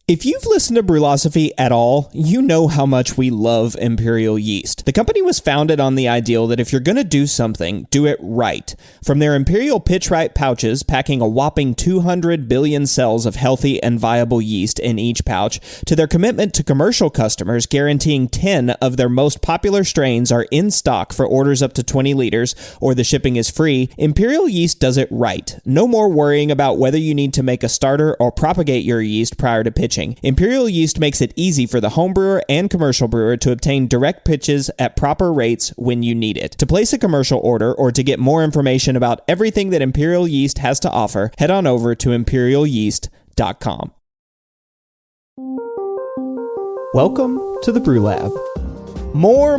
If you've listened to Brewlosophy at all, you know how much we love Imperial Yeast. The company was founded on the ideal that if you're going to do something, do it right. From their Imperial Pitch-Right pouches, packing a whopping 200 billion cells of healthy and viable yeast in each pouch, to their commitment to commercial customers, guaranteeing 10 of their most popular strains are in stock for orders up to 20 liters, or the shipping is free, Imperial Yeast does it right. No more worrying about whether you need to make a starter or propagate your yeast prior to pitching. Imperial Yeast makes it easy for the home brewer and commercial brewer to obtain direct pitches at proper rates when you need it. To place a commercial order or to get more information about everything that Imperial Yeast has to offer, head on over to imperialyeast.com. Welcome to the Brew Lab. More,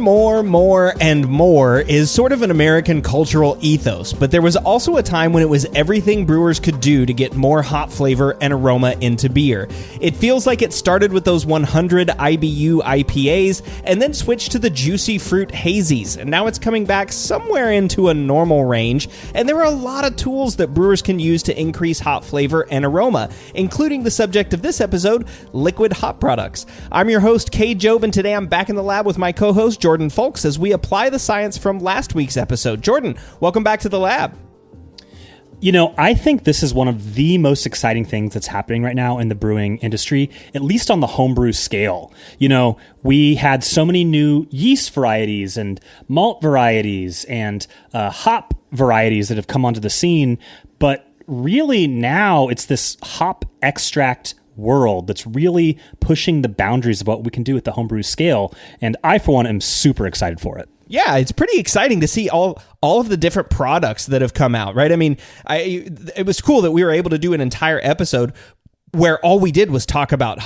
and more is sort of an American cultural ethos, but there was also a time when it was everything brewers could do to get more hop flavor and aroma into beer. It feels like it started with those 100 IBU IPAs and then switched to the juicy fruit hazies, and now it's coming back somewhere into a normal range, and there are a lot of tools that brewers can use to increase hop flavor and aroma, including the subject of this episode, liquid hop products. I'm your host, Kay Jobe, and today I'm back in the lab with my co-host Jordan Folks as we apply the science from last week's episode. Jordan, welcome back to the lab. You know, I think this is one of the most exciting things that's happening right now in the brewing industry, at least on the homebrew scale. You know, we had so many new yeast varieties and malt varieties and hop varieties that have come onto the scene, but really now it's this hop extract world that's really pushing the boundaries of what we can do at the homebrew scale. And I, for one, am super excited for it. Yeah, it's pretty exciting to see all of the different products that have come out, right? I mean, it was cool that we were able to do an entire episode where all we did was talk about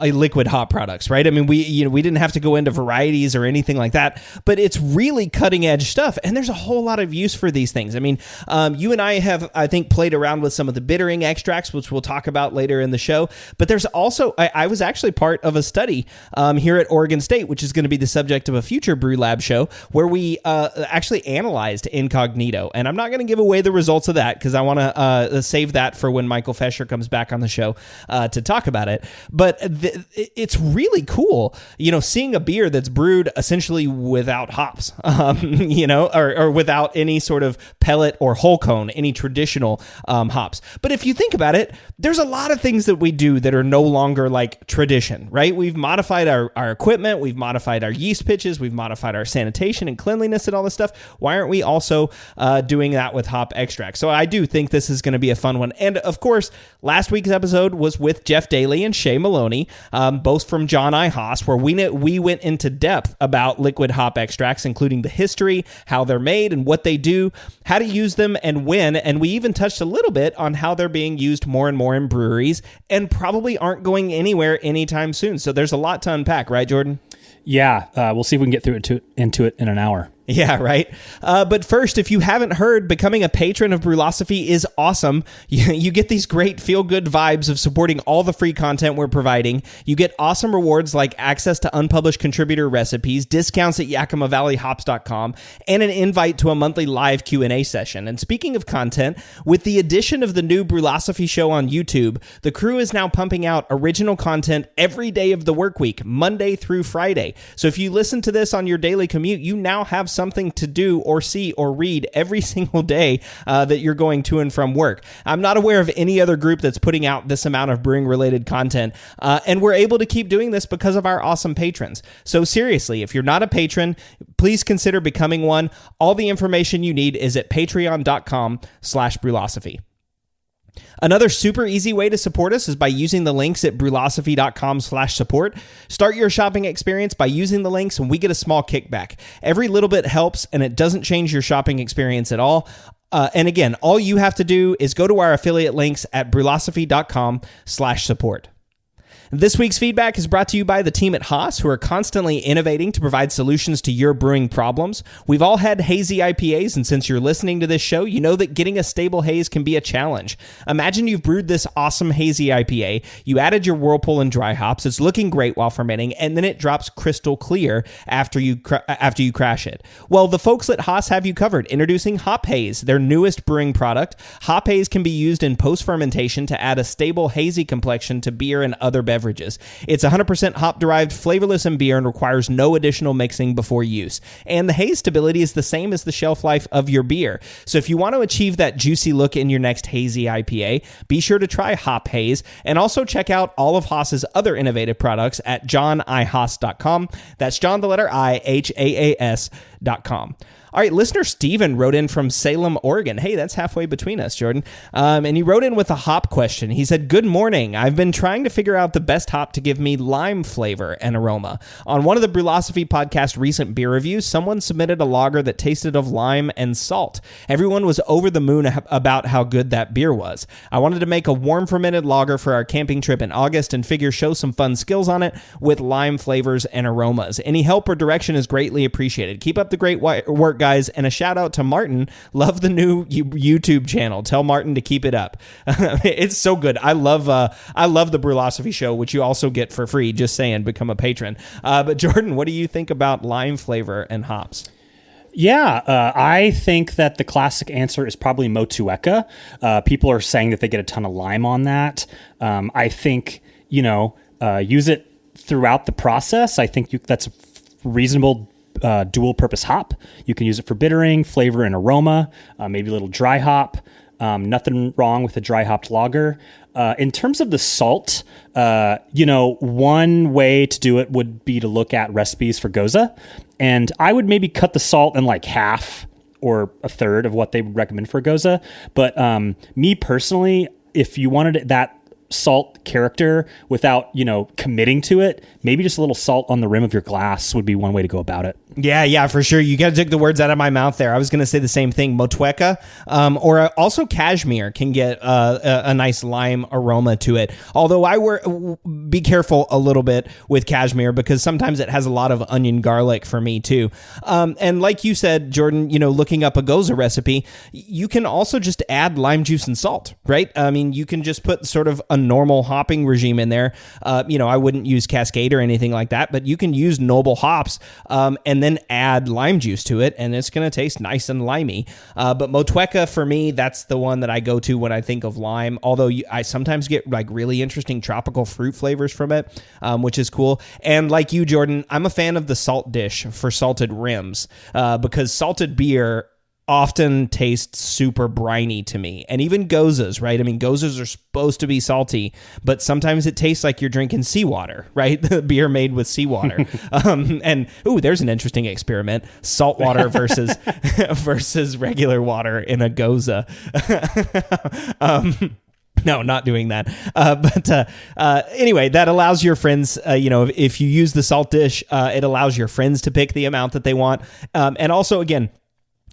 liquid hop products, right? I mean, we didn't have to go into varieties or anything like that, but it's really cutting edge stuff, and there's a whole lot of use for these things. I mean, you and I have, I think, played around with some of the bittering extracts, which we'll talk about later in the show, but there's also, I was actually part of a study here at Oregon State, which is going to be the subject of a future Brew Lab show, where we actually analyzed incognito, and I'm not going to give away the results of that because I want to save that for when Michael Fescher comes back on the show to talk about it. But it's really cool, you know, seeing a beer that's brewed essentially without hops, you know, or without any sort of pellet or whole cone, any traditional hops. But if you think about it, there's a lot of things that we do that are no longer like tradition, right? We've modified our equipment, we've modified our yeast pitches, we've modified our sanitation and cleanliness and all this stuff. Why aren't we also doing that with hop extract? So I do think this is going to be a fun one. And of course, last week's episode was with Jeff Daly and Shay Maloney, both from John I. Haas, where we went into depth about liquid hop extracts, including the history, how they're made and what they do, how to use them and when, and we even touched a little bit on how they're being used more and more in breweries and probably aren't going anywhere anytime soon. So there's a lot to unpack, right, Jordan? Yeah, we'll see if we can get into it in an hour. Yeah, right. But first, if you haven't heard, becoming a patron of Brewlosophy is awesome. You get these great feel-good vibes of supporting all the free content we're providing. You get awesome rewards like access to unpublished contributor recipes, discounts at YakimaValleyHops.com, and an invite to a monthly live Q&A session. And speaking of content, with the addition of the new Brewlosophy show on YouTube, the crew is now pumping out original content every day of the work week, Monday through Friday. So if you listen to this on your daily commute, you now have something to do or see or read every single day that you're going to and from work. I'm not aware of any other group that's putting out this amount of brewing related content, and we're able to keep doing this because of our awesome patrons. So seriously, if you're not a patron, please consider becoming one. All the information you need is at patreon.com/Brewlosophy. Another super easy way to support us is by using the links at brewlosophy.com/support. Start your shopping experience by using the links and we get a small kickback. Every little bit helps and it doesn't change your shopping experience at all. And again, all you have to do is go to our affiliate links at brewlosophy.com/support. This week's feedback is brought to you by the team at Haas, who are constantly innovating to provide solutions to your brewing problems. We've all had hazy IPAs, and since you're listening to this show, you know that getting a stable haze can be a challenge. Imagine you've brewed this awesome hazy IPA, you added your Whirlpool and dry hops, it's looking great while fermenting, and then it drops crystal clear after you crash it. Well, the folks at Haas have you covered. Introducing Hop Haze, their newest brewing product. Hop Haze can be used in post-fermentation to add a stable hazy complexion to beer and other beverages. beverages. It's 100% hop-derived, flavorless in beer, and requires no additional mixing before use. And the haze stability is the same as the shelf life of your beer. So if you want to achieve that juicy look in your next hazy IPA, be sure to try Hop Haze, and also check out all of Haas's other innovative products at johnihaas.com. That's John, the letter I, Haas.com. All right, listener Steven wrote in from Salem, Oregon. Hey, that's halfway between us, Jordan. And he wrote in with a hop question. He said, "Good morning. I've been trying to figure out the best hop to give me lime flavor and aroma. On one of the Brewlosophy podcast recent beer reviews, someone submitted a lager that tasted of lime and salt. Everyone was over the moon about how good that beer was. I wanted to make a warm fermented lager for our camping trip in August and figure show some fun skills on it with lime flavors and aromas. Any help or direction is greatly appreciated. Keep up the great work, guys, and a shout out to Martin. Love the new YouTube channel. Tell Martin to keep it up." It's so good. I love the Brewlosophy show, which you also get for free. Just saying, become a patron. But Jordan, what do you think about lime flavor and hops? Yeah, I think that the classic answer is probably Motueka. People are saying that they get a ton of lime on that. I think, use it throughout the process. I think that's reasonable. Dual purpose hop. You can use it for bittering, flavor, and aroma, maybe a little dry hop. Nothing wrong with a dry hopped lager. In terms of the salt, one way to do it would be to look at recipes for Goza. And I would maybe cut the salt in like half or a third of what they would recommend for Goza. But me personally, if you wanted that salt character without, committing to it, maybe just a little salt on the rim of your glass would be one way to go about it. Yeah, for sure. You got to take the words out of my mouth there. I was going to say the same thing. Motueka, or also Cashmere can get a nice lime aroma to it. Although be careful a little bit with Cashmere because sometimes it has a lot of onion garlic for me too. And like you said, Jordan, looking up a Goza recipe, you can also just add lime juice and salt, right? I mean, you can just put sort of a normal hopping regime in there. I wouldn't use Cascade or anything like that, but you can use noble hops and then add lime juice to it, and it's going to taste nice and limey. But Motueka, for me, that's the one that I go to when I think of lime, although I sometimes get like really interesting tropical fruit flavors from it, which is cool. And like you, Jordan, I'm a fan of the salt dish for salted rims because salted beer often tastes super briny to me. And even Gozas, right? I mean, Gozas are supposed to be salty, but sometimes it tastes like you're drinking seawater, right? The beer made with seawater. There's an interesting experiment. Salt water versus regular water in a Goza. No, not doing that. Anyway, that allows your friends, if you use the salt dish, it allows your friends to pick the amount that they want. And also, again,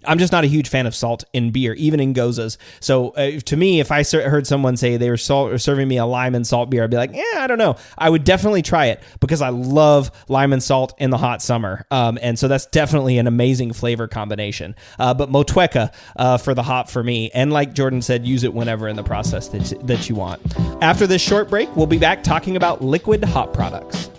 I'm just not a huge fan of salt in beer, even in Gozas. So to me, if I heard someone say they were serving me a lime and salt beer, I'd be like, I don't know. I would definitely try it because I love lime and salt in the hot summer. And so that's definitely an amazing flavor combination. But Motueka for the hop for me. And like Jordan said, use it whenever in the process that you want. After this short break, we'll be back talking about liquid hop products.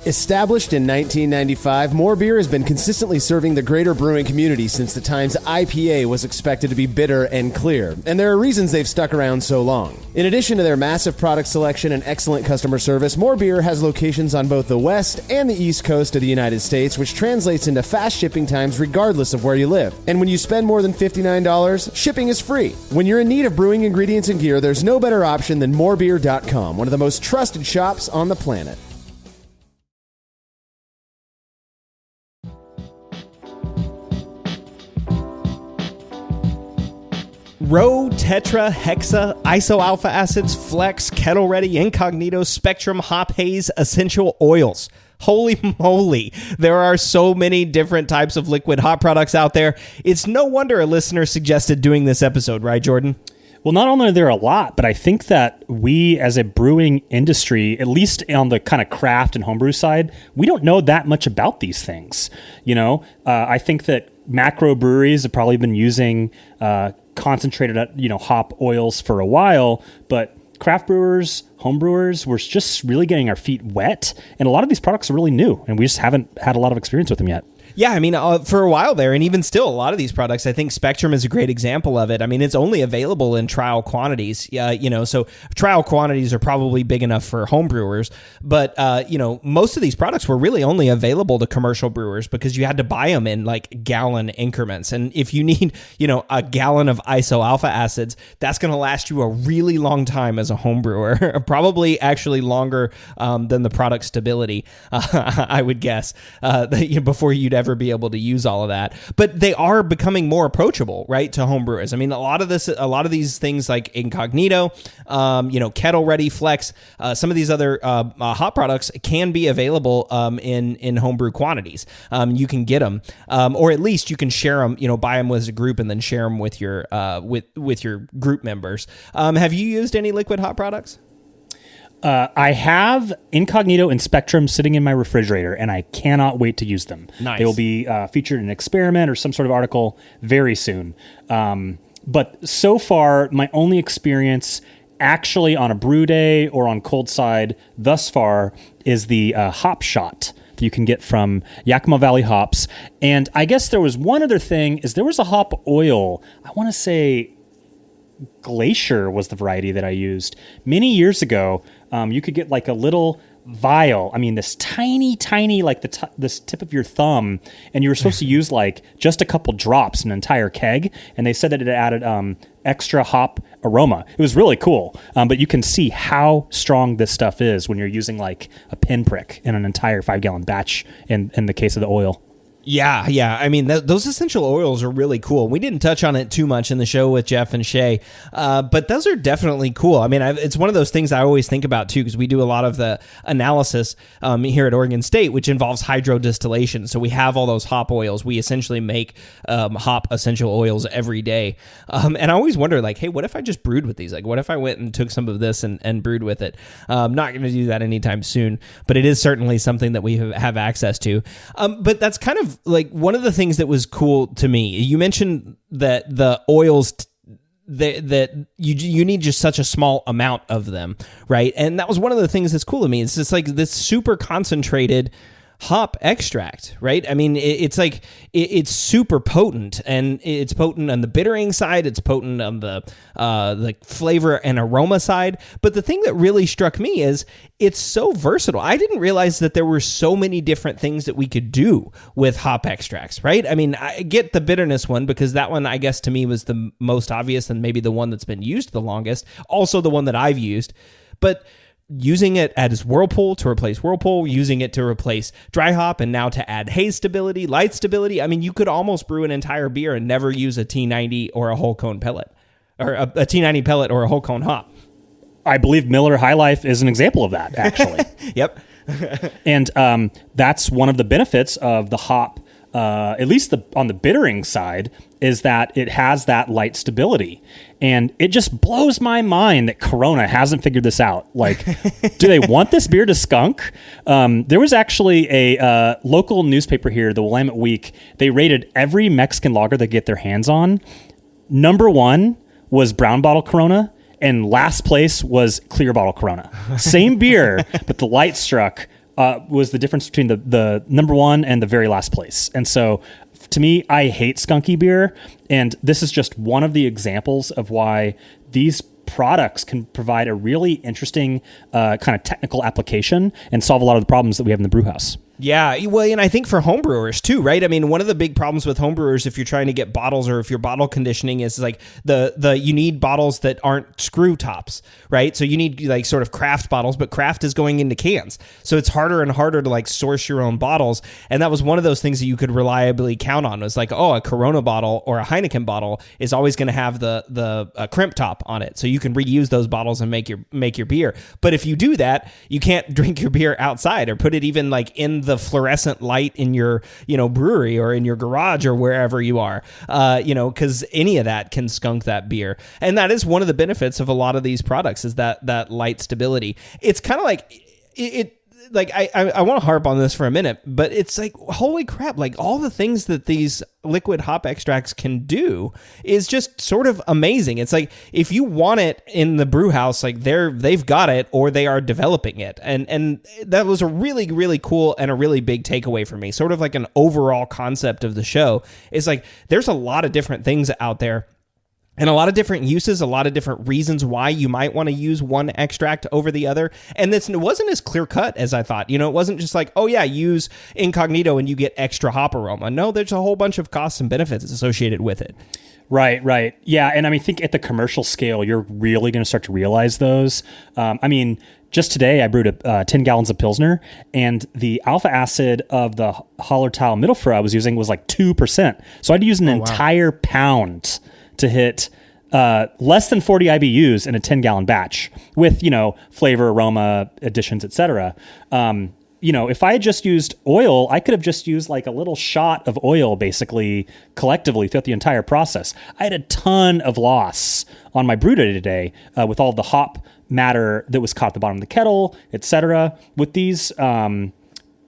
Established in 1995, More Beer has been consistently serving the greater brewing community since the times IPA was expected to be bitter and clear, and there are reasons they've stuck around so long. In addition to their massive product selection and excellent customer service, More Beer has locations on both the west and the east coast of the United States, which translates into fast shipping times regardless of where you live. And when you spend more than $59, shipping is free. When you're in need of brewing ingredients and gear, there's no better option than morebeer.com, one of the most trusted shops on the planet. Rho, Tetra, Hexa, Iso-Alpha Acids, Flex, Kettle Ready, Incognito, Spectrum, Hop Haze, Essential Oils. Holy moly, there are so many different types of liquid hop products out there. It's no wonder a listener suggested doing this episode, right, Jordan? Well, not only are there a lot, but I think that we as a brewing industry, at least on the kind of craft and homebrew side, we don't know that much about these things. I think that macro breweries have probably been using concentrated, hop oils for a while, but craft brewers, home brewers, we're just really getting our feet wet. And a lot of these products are really new, and we just haven't had a lot of experience with them yet. Yeah, I mean, for a while there, and even still, a lot of these products, I think Spectrum is a great example of it. I mean, it's only available in trial quantities, so trial quantities are probably big enough for home brewers, but, most of these products were really only available to commercial brewers because you had to buy them in like gallon increments. And if you need, a gallon of isoalpha acids, that's going to last you a really long time as a home brewer, probably actually longer than the product stability, I would guess, before you'd ever be able to use all of that. But they are becoming more approachable, right, to home brewers. I mean, a lot of these things like Incognito, Kettle Ready Flex, some of these other hop products can be available in homebrew quantities. You can get them, or at least you can share them. Buy them as a group and then share them with your with your group members. Have you used any liquid hop products? I have Incognito and Spectrum sitting in my refrigerator, and I cannot wait to use them. Nice. They will be featured in an experiment or some sort of article very soon. But so far, my only experience actually on a brew day or on cold side thus far is the Hop Shot that you can get from Yakima Valley Hops. And I guess there was one other thing, is there was a hop oil. I want to say Glacier was the variety that I used. Many years ago, you could get like a little vial. I mean, this tiny, like this tip of your thumb, and you were supposed to use like just a couple drops in an entire keg. And they said that it added extra hop aroma. It was really cool. But you can see how strong this stuff is when you're using like a pinprick in an entire 5-gallon batch in the case of the oil. Yeah. I mean, those essential oils are really cool. We didn't touch on it too much in the show with Jeff and Shay, but those are definitely cool. I mean, it's one of those things I always think about too, because we do a lot of the analysis here at Oregon State, which involves hydrodistillation. So we have all those hop oils. We essentially make hop essential oils every day. And I always wonder, like, hey, what if I just brewed with these? Like, what if I went and took some of this and brewed with it? I'm not going to do that anytime soon, but it is certainly something that we have access to. But that's kind of like one of the things that was cool to me. You mentioned that the oils that you need just such a small amount of them, right? And that was one of the things that's cool to me. It's just like this super concentrated hop extract, right? I mean, it's like it's super potent, and it's potent on the bittering side. It's potent on the flavor and aroma side. But the thing that really struck me is it's so versatile. I didn't realize that there were so many different things that we could do with hop extracts, right? I mean, I get the bitterness one because that one, I guess, to me was the most obvious and maybe the one that's been used the longest. Also, the one that I've used, but using it as Whirlpool to replace Whirlpool, using it to replace dry hop, and now to add haze stability, light stability. I mean, you could almost brew an entire beer and never use a T90 or a whole cone pellet, or a T90 pellet or a whole cone hop. I believe Miller High Life is an example of that, actually. Yep. And that's one of the benefits of the hop, at least on the bittering side, is that it has that light stability. And it just blows my mind that Corona hasn't figured this out. Like, do they want this beer to skunk? There was actually a local newspaper here, the Willamette Week. They rated every Mexican lager they get their hands on. Number one was brown bottle Corona, and last place was clear bottle Corona. Same beer, but the light struck was the difference between the number one and the very last place. And so to me, I hate skunky beer. And this is just one of the examples of why these products can provide a really interesting kind of technical application and solve a lot of the problems that we have in the brew house. Yeah, well, and I think for homebrewers too, right? I mean, one of the big problems with homebrewers, if you're trying to get bottles or if your bottle conditioning is like you need bottles that aren't screw tops, right? So you need like sort of craft bottles, but craft is going into cans. So it's harder and harder to like source your own bottles. And that was one of those things that you could reliably count on. It was like, oh, a Corona bottle or a Heineken bottle is always going to have the crimp top on it. So you can reuse those bottles and make your beer. But if you do that, you can't drink your beer outside or put it even like in the fluorescent light in your, brewery or in your garage or wherever you are, because any of that can skunk that beer. And that is one of the benefits of a lot of these products is that light stability. It's kind of like like I want to harp on this for a minute, but it's like, holy crap, like all the things that these liquid hop extracts can do is just sort of amazing. It's like, if you want it in the brew house, like they've got it, or they are developing it. And that was a really, really cool and a really big takeaway for me. Sort of like an overall concept of the show is like, there's a lot of different things out there, and a lot of different uses, a lot of different reasons why you might want to use one extract over the other. And this wasn't as clear cut as I thought. You know, it wasn't just like, oh yeah, use Incognito and you get extra hop aroma. No, there's a whole bunch of costs and benefits associated with it. Right. Yeah. And I mean, think at the commercial scale, you're really going to start to realize those. I mean, just today I brewed 10 gallons of Pilsner, and the alpha acid of the Hallertau Mittelfrüh I was using was like 2%. So I'd use an entire pound to hit less than 40 IBUs in a 10-gallon batch with, you know, flavor, aroma, additions, etc. You know, if I had just used oil, I could have just used like a little shot of oil basically collectively throughout the entire process. I had a ton of loss on my brew day today with all the hop matter that was caught at the bottom of the kettle, etc. With these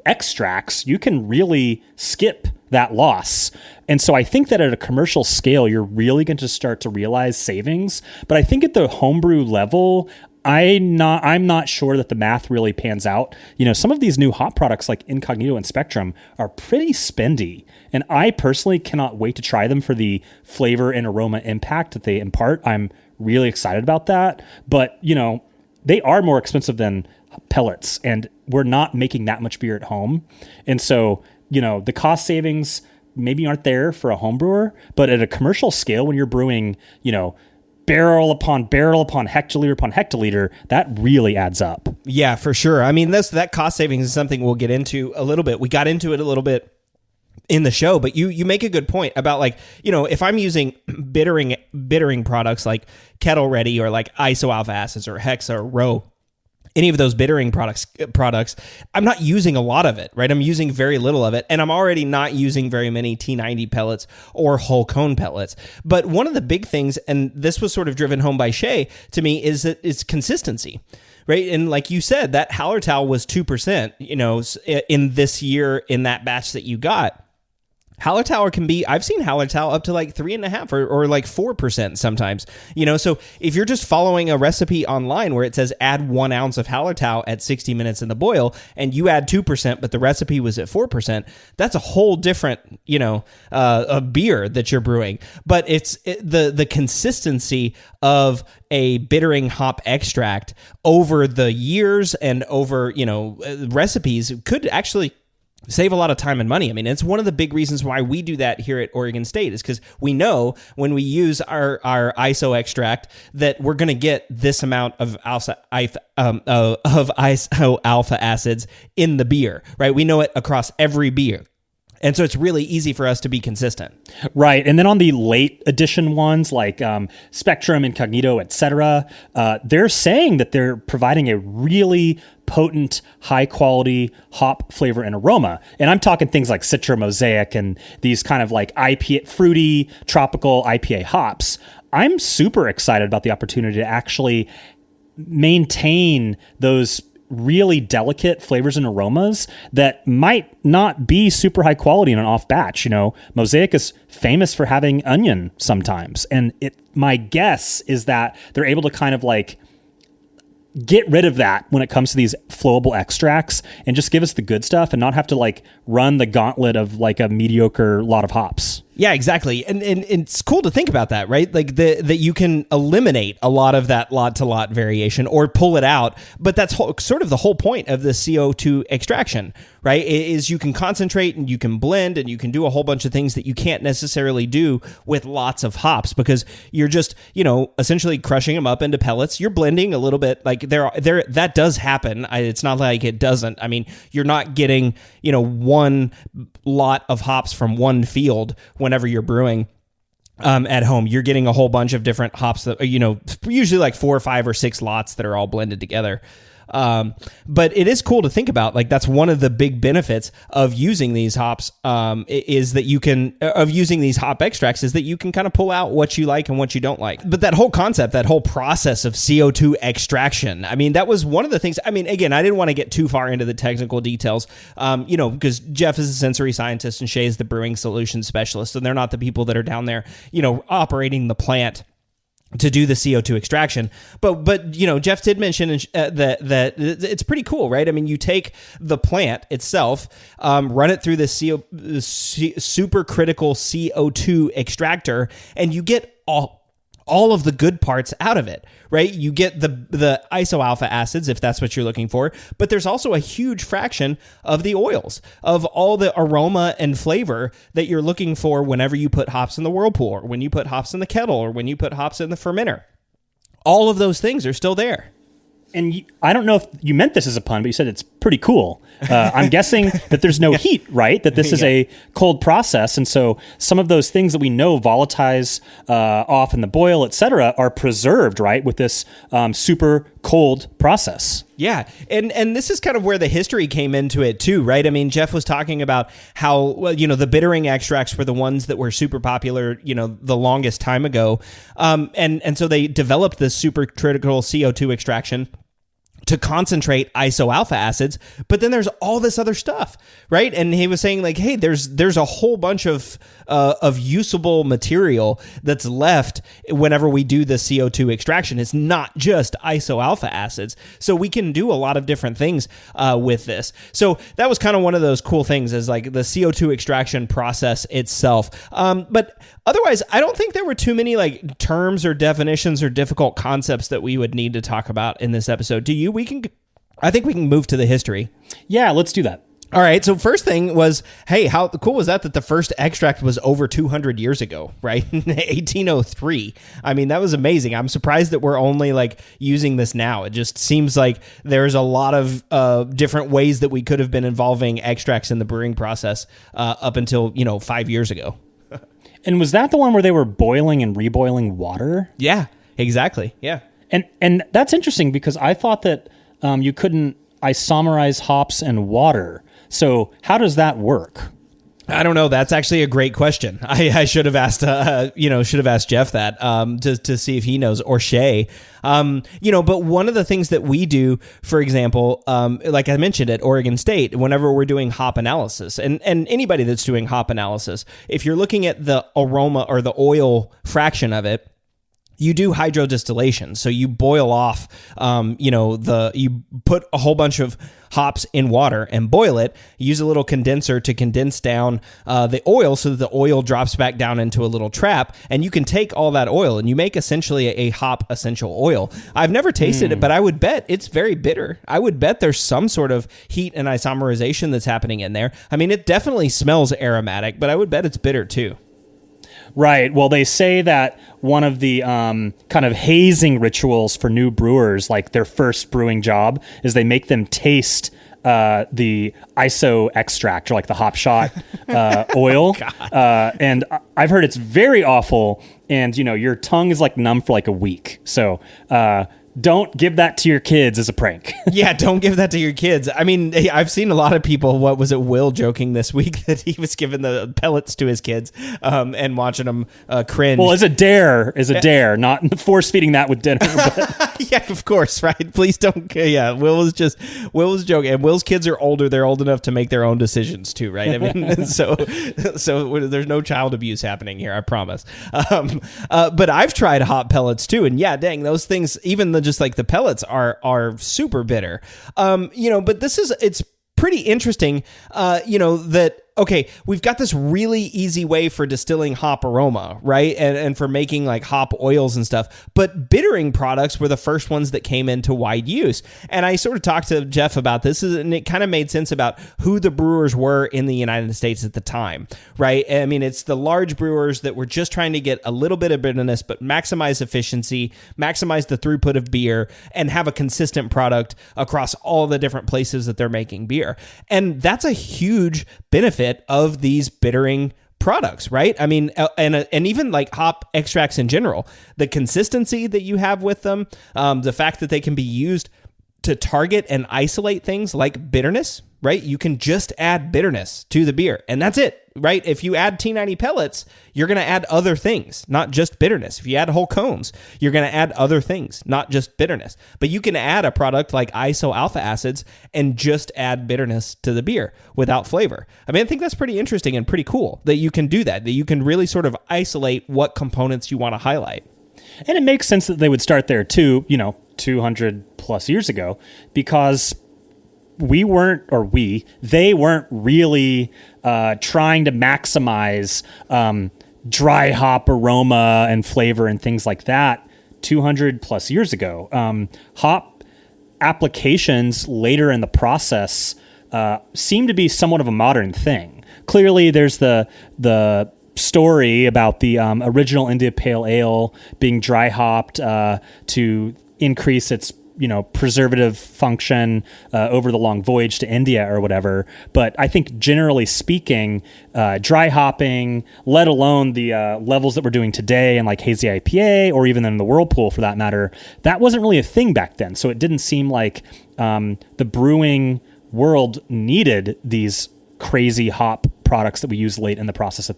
extracts, you can really skip that loss. And so I think that at a commercial scale, you're really going to start to realize savings. But I think at the homebrew level, I'm not sure that the math really pans out. You know, some of these new hop products like Incognito and Spectrum are pretty spendy. And I personally cannot wait to try them for the flavor and aroma impact that they impart. I'm really excited about that. But, you know, they are more expensive than pellets, and we're not making that much beer at home. And so, you know, the cost savings maybe aren't there for a home brewer, but at a commercial scale, when you're brewing, you know, barrel upon hectoliter upon hectoliter, that really adds up. Yeah, for sure. I mean, that cost savings is something we'll get into a little bit. We got into it a little bit in the show, but you make a good point about, like, you know, if I'm using bittering products like Kettle Ready or like iso alpha acids or Hexa or Row, any of those bittering products, I'm not using a lot of it, right? I'm using very little of it, and I'm already not using very many T90 pellets or whole cone pellets. But one of the big things, and this was sort of driven home by Shay to me, is that it's consistency, right? And like you said, that Hallertau was 2%, you know, in this year in that batch that you got. Hallertau can be, I've seen Hallertau up to like 3.5 or like 4% sometimes, you know. So if you're just following a recipe online where it says add 1 ounce of Hallertau at 60 minutes in the boil, and you add 2%, but the recipe was at 4%, that's a whole different, you know, a beer that you're brewing. But it's the consistency of a bittering hop extract over the years and over, you know, recipes could actually save a lot of time and money. I mean, it's one of the big reasons why we do that here at Oregon State, is because we know when we use our iso extract that we're going to get this amount of iso alpha acids in the beer, right? We know it across every beer. And so it's really easy for us to be consistent. Right. And then on the late edition ones like Spectrum, Incognito, etc., they're saying that they're providing a really potent, high-quality hop flavor and aroma. And I'm talking things like Citra Mosaic and these kind of like IPA, fruity, tropical IPA hops. I'm super excited about the opportunity to actually maintain those really delicate flavors and aromas that might not be super high quality in an off batch. You know, Mosaic is famous for having onion sometimes. And my guess is that they're able to kind of like get rid of that when it comes to these flowable extracts and just give us the good stuff and not have to like run the gauntlet of like a mediocre lot of hops. Yeah, exactly. And it's cool to think about that, right? Like that you can eliminate a lot of that lot-to-lot variation or pull it out. But that's sort of the whole point of the CO2 extraction, right? Is you can concentrate and you can blend and you can do a whole bunch of things that you can't necessarily do with lots of hops, because you're just, you know, essentially crushing them up into pellets. You're blending a little bit. Like that does happen. It's not like it doesn't. I mean, you're not getting, you know, one lot of hops from one field whenever you're brewing at home. You're getting a whole bunch of different hops that, you know, usually like 4 or 5 or 6 lots that are all blended together. But it is cool to think about. Like, that's one of the big benefits of using these hops, is that you can, of using these hop extracts, is that you can kind of pull out what you like and what you don't like. But that whole concept, that whole process of CO2 extraction, I mean, that was one of the things. I mean, again, I didn't want to get too far into the technical details, because Jeff is a sensory scientist and Shay is the brewing solutions specialist, and they're not the people that are down there, operating the plant to do the CO2 extraction. But Jeff did mention that it's pretty cool, right? I mean, you take the plant itself, run it through this supercritical CO2 extractor, and you get all of the good parts out of it, right? You get the isoalpha acids, if that's what you're looking for, but there's also a huge fraction of the oils, of all the aroma and flavor that you're looking for whenever you put hops in the whirlpool, or when you put hops in the kettle, or when you put hops in the fermenter. All of those things are still there. And I don't know if you meant this as a pun, but you said it's pretty cool. I'm guessing that there's no heat, right? That this is a cold process. And so some of those things that we know volatilize off in the boil, et cetera, are preserved, right, with this super cold process. Yeah. And this is kind of where the history came into it too, right? I mean, Jeff was talking about how, the bittering extracts were the ones that were super popular, the longest time ago. And so they developed this supercritical CO2 extraction to concentrate isoalpha acids, but then there's all this other stuff, right? And he was saying, like, hey, there's a whole bunch of usable material that's left whenever we do the CO2 extraction. It's not just isoalpha acids, so we can do a lot of different things with this. So that was kind of one of those cool things, is like the CO2 extraction process itself. But otherwise, I don't think there were too many like terms or definitions or difficult concepts that we would need to talk about in this episode. Do you? I think we can move to the history. Yeah, let's do that. All right. So first thing was, hey, how cool was that the first extract was over 200 years ago, right? 1803. I mean, that was amazing. I'm surprised that we're only like using this now. It just seems like there's a lot of different ways that we could have been involving extracts in the brewing process up until, 5 years ago. And was that the one where they were boiling and reboiling water? Yeah, exactly. Yeah. And that's interesting, because I thought that you couldn't isomerize hops and water. So how does that work? I don't know. That's actually a great question. I should have asked, Jeff that to see if he knows, or Shay. But one of the things that we do, for example, like I mentioned at Oregon State, whenever we're doing hop analysis, and anybody that's doing hop analysis, if you're looking at the aroma or the oil fraction of it, you do hydrodistillation. So you boil off, you put a whole bunch of hops in water and boil it. Use a little condenser to condense down the oil so that the oil drops back down into a little trap. And you can take all that oil and you make essentially a hop essential oil. I've never tasted it, but I would bet it's very bitter. I would bet there's some sort of heat and isomerization that's happening in there. I mean, it definitely smells aromatic, but I would bet it's bitter too. Right. Well, they say that one of the kind of hazing rituals for new brewers, like their first brewing job, is they make them taste the iso extract, or like the hop shot oil. And I've heard it's very awful. And, your tongue is like numb for like a week. So don't give that to your kids as a prank. Yeah, don't give that to your kids. I mean, I've seen a lot of people, what was it, Will joking this week that he was giving the pellets to his kids and watching them cringe. Well, as a dare, not force feeding that with dinner. But. Yeah, of course, right? Please don't. Yeah, Will was joking. And Will's kids are older. They're old enough to make their own decisions too, right? I mean, so there's no child abuse happening here, I promise. But I've tried hop pellets too. And yeah, dang, those things, even just like the pellets are super bitter. But it's pretty interesting, that, okay, we've got this really easy way for distilling hop aroma, right? And for making like hop oils and stuff. But bittering products were the first ones that came into wide use. And I sort of talked to Jeff about this, and it kind of made sense about who the brewers were in the United States at the time, right? I mean, it's the large brewers that were just trying to get a little bit of bitterness, but maximize efficiency, maximize the throughput of beer, and have a consistent product across all the different places that they're making beer. And that's a huge benefit of these bittering products, right? I mean, and even like hop extracts in general, the consistency that you have with them, the fact that they can be used to target and isolate things like bitterness, right? You can just add bitterness to the beer, and that's it, right? If you add T90 pellets, you're going to add other things, not just bitterness. If you add whole cones, you're going to add other things, not just bitterness. But you can add a product like iso alpha acids and just add bitterness to the beer without flavor. I mean, I think that's pretty interesting and pretty cool that you can do that you can really sort of isolate what components you want to highlight. And it makes sense that they would start there too, 200 plus years ago, because they weren't really trying to maximize dry hop aroma and flavor and things like that 200 plus years ago. Hop applications later in the process seem to be somewhat of a modern thing. Clearly, there's the story about the original India Pale Ale being dry hopped to increase its preservative function over the long voyage to India or whatever. But I think generally speaking, dry hopping, let alone the levels that we're doing today in like hazy IPA or even in the Whirlpool for that matter, that wasn't really a thing back then. So it didn't seem like the brewing world needed these crazy hop products that we use late in the process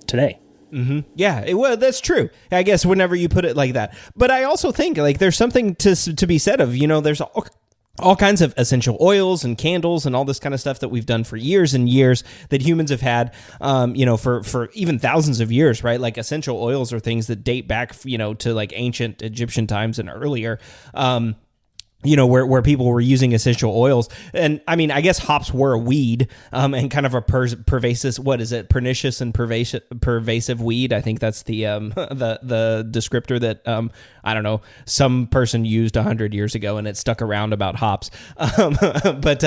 today. Mm-hmm. Yeah, well, that's true. I guess whenever you put it like that. But I also think like there's something to be said of, there's all kinds of essential oils and candles and all this kind of stuff that we've done for years and years that humans have had, for even thousands of years, right? Like essential oils are things that date back, to like ancient Egyptian times and earlier. Where people were using essential oils. And I mean, I guess hops were a weed, and kind of a pervasive, pernicious and pervasive weed. I think that's the descriptor that, I don't know, some person used 100 years ago and it stuck around about hops. But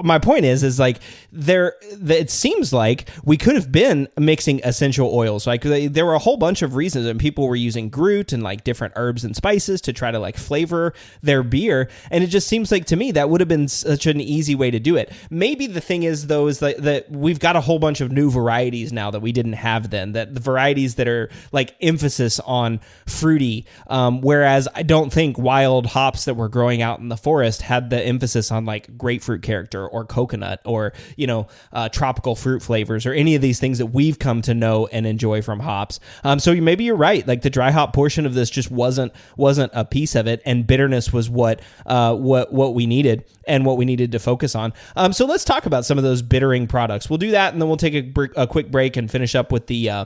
my point is like it seems like we could have been mixing essential oils. Like there were a whole bunch of reasons, and people were using Groot and like different herbs and spices to try to like flavor their beer, and it just seems like to me that would have been such an easy way to do it. Maybe the thing is though is that we've got a whole bunch of new varieties now that we didn't have then, that the varieties that are like emphasis on fruity, whereas I don't think wild hops that were growing out in the forest had the emphasis on like grapefruit character or coconut or tropical fruit flavors or any of these things that we've come to know and enjoy from hops. So maybe you're right, like the dry hop portion of this just wasn't a piece of it, and bitterness was what we needed and what we needed to focus on. So let's talk about some of those bittering products. We'll do that, and then we'll take a quick break and finish up with the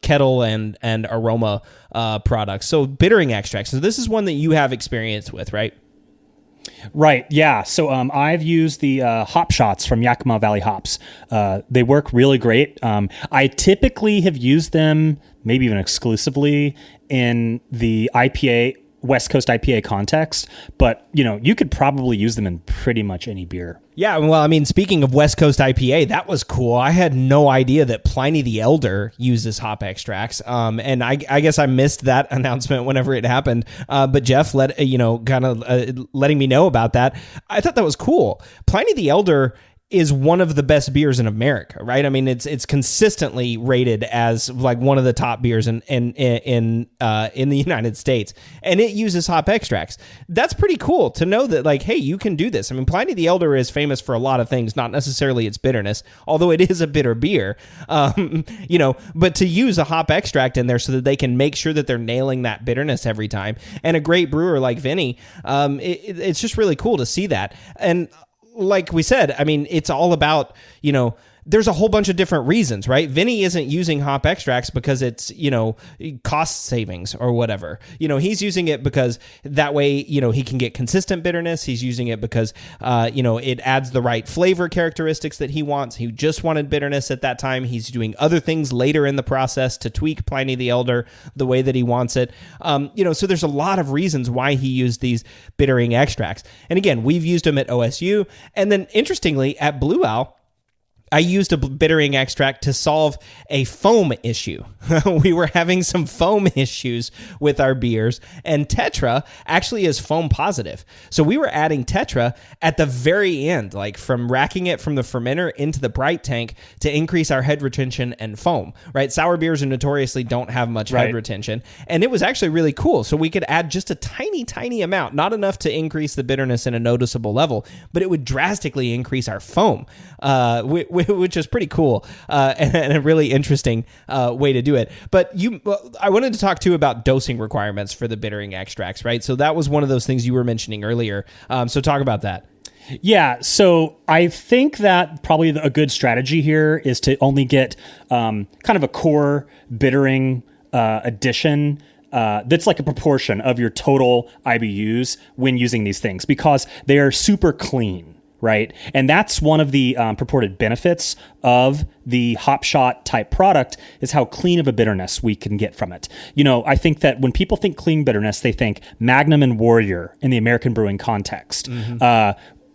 kettle and aroma products. So bittering extracts. So this is one that you have experience with, right? Right. Yeah. So I've used the hop shots from Yakima Valley Hops. They work really great. I typically have used them, maybe even exclusively, in the IPA, West Coast IPA context. But, you could probably use them in pretty much any beer. Yeah, well, I mean, speaking of West Coast IPA, that was cool. I had no idea that Pliny the Elder uses hop extracts, and I guess I missed that announcement whenever it happened. But Jeff letting me know about that. I thought that was cool. Pliny the Elder is one of the best beers in America, right? I mean, it's consistently rated as like one of the top beers in the United States, and it uses hop extracts. That's pretty cool to know that, like, hey, you can do this. I mean, Pliny the Elder is famous for a lot of things, not necessarily its bitterness, although it is a bitter beer. But to use a hop extract in there so that they can make sure that they're nailing that bitterness every time, and a great brewer like Vinny, it's just really cool to see that. And like we said, I mean, it's all about, there's a whole bunch of different reasons, right? Vinny isn't using hop extracts because it's, cost savings or whatever. He's using it because that way, he can get consistent bitterness. He's using it because, it adds the right flavor characteristics that he wants. He just wanted bitterness at that time. He's doing other things later in the process to tweak Pliny the Elder the way that he wants it. So there's a lot of reasons why he used these bittering extracts. And again, we've used them at OSU. And then interestingly, at Blue Owl, I used a bittering extract to solve a foam issue. We were having some foam issues with our beers, and Tetra actually is foam positive. So we were adding Tetra at the very end, like from racking it from the fermenter into the bright tank to increase our head retention and foam, right? Sour beers notoriously don't have much head retention, and it was actually really cool. So we could add just a tiny amount, not enough to increase the bitterness in a noticeable level, but it would drastically increase our foam, which is pretty cool and a really interesting way to do it. But I wanted to talk too about dosing requirements for the bittering extracts, right? So that was one of those things you were mentioning earlier. So talk about that. Yeah, so I think that probably a good strategy here is to only get kind of a core bittering addition that's like a proportion of your total IBUs when using these things, because they are super clean. Right. And that's one of the purported benefits of the Hop Shot type product, is how clean of a bitterness we can get from it. You know, I think that when people think clean bitterness, they think Magnum and Warrior in the American brewing context.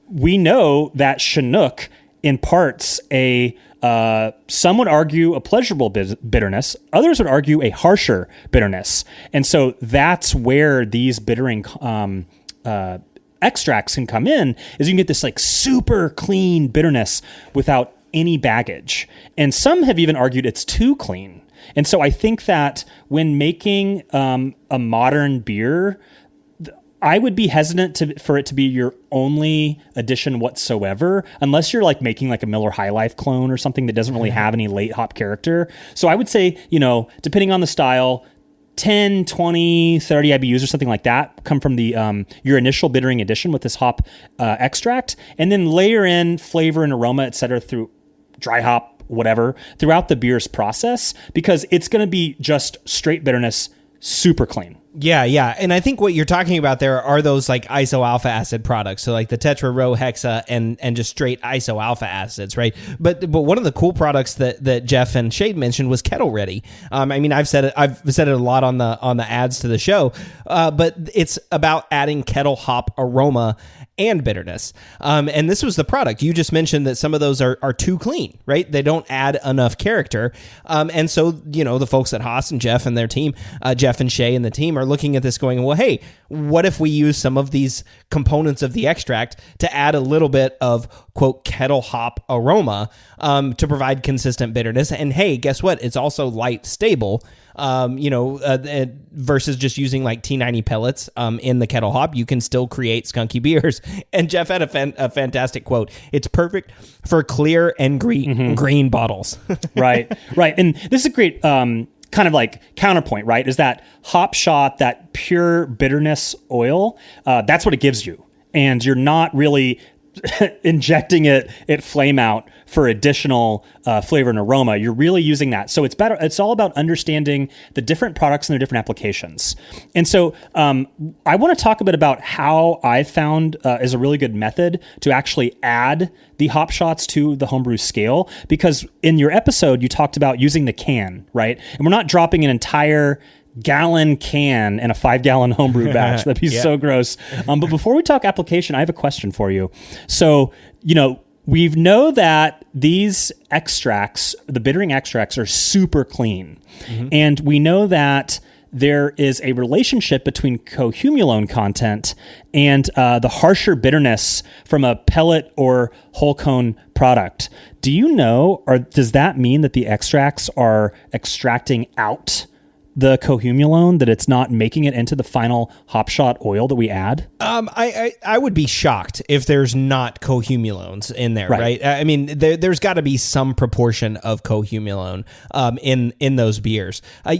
We know that Chinook imparts some would argue a pleasurable bitterness. Others would argue a harsher bitterness. And so that's where these bittering extracts can come in, is you can get this like super clean bitterness without any baggage. And some have even argued it's too clean. And so I think that when making a modern beer, I would be hesitant for it to be your only addition whatsoever, unless you're like making like a Miller High Life clone or something that doesn't really have any late hop character. So I would say, you know, depending on the style, 10, 20, 30 IBUs or something like that come from the your initial bittering addition with this hop extract, and then layer in flavor and aroma, et cetera, through dry hop, whatever, throughout the beer's process, because it's going to be just straight bitterness, super clean. Yeah. And I think what you're talking about there are those like iso alpha acid products. So like the Tetra Row Hexa and just straight iso alpha acids, right? But one of the cool products that Jeff and Shade mentioned was Kettle Ready. I mean, I've said it a lot on the ads to the show, but it's about adding kettle hop aroma and bitterness. And this was the product. You just mentioned that some of those are too clean, right? They don't add enough character. And so, you know, the folks at Haas and Jeff and their team, Jeff and Shay and the team, are looking at this going, well, hey, what if we use some of these components of the extract to add a little bit of, quote, kettle hop aroma to provide consistent bitterness? And hey, guess what? It's also light stable. Versus just using like T90 pellets in the kettle hop, you can still create skunky beers. And Jeff had a fantastic quote. It's perfect for clear and green bottles. Right. And this is a great kind of like counterpoint, right? Is that Hop Shot, that pure bitterness oil, that's what it gives you. And you're not really injecting it at flame out for additional flavor and aroma. You're really using that. So it's better. It's all about understanding the different products and their different applications. And so I want to talk a bit about how I found is a really good method to actually add the hop shots to the homebrew scale, because in your episode, you talked about using the can, right? And we're not dropping an entire gallon can in a 5-gallon homebrew batch. That'd be so gross. But before we talk application, I have a question for you. So, you know, we know that these extracts, the bittering extracts, are super clean. And we know that there is a relationship between cohumulone content and the harsher bitterness from a pellet or whole cone product. Do you know, or does that mean that the extracts are extracting out the cohumulone, that it's not making it into the final hop shot oil that we add? I would be shocked if there's not cohumulones in there, right? I mean, there's got to be some proportion of cohumulone in those beers, but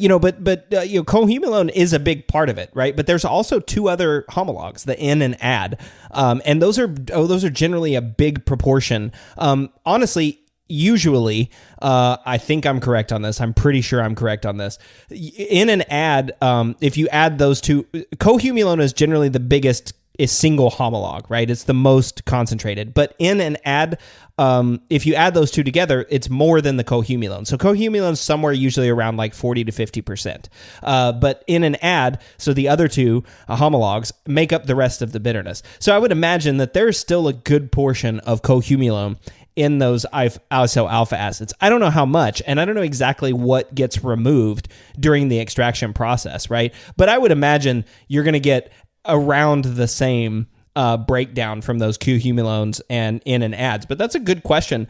cohumulone is a big part of it, right? But there's also two other homologs, the N and add, and those are generally a big proportion. Honestly, usually, I think I'm correct on this. I'm pretty sure I'm correct on this. In an add, if you add those two, cohumulone is generally the biggest single homolog, right? It's the most concentrated. But in an add, if you add those two together, it's more than the cohumulone. So cohumulone is somewhere usually around like 40 to 50%. But in an add, so the other two homologs make up the rest of the bitterness. So I would imagine that there's still a good portion of cohumulone in those ISO alpha acids. I don't know how much, and I don't know exactly what gets removed during the extraction process, right? But I would imagine you're going to get around the same breakdown from those Q-humulones and in and ads. But that's a good question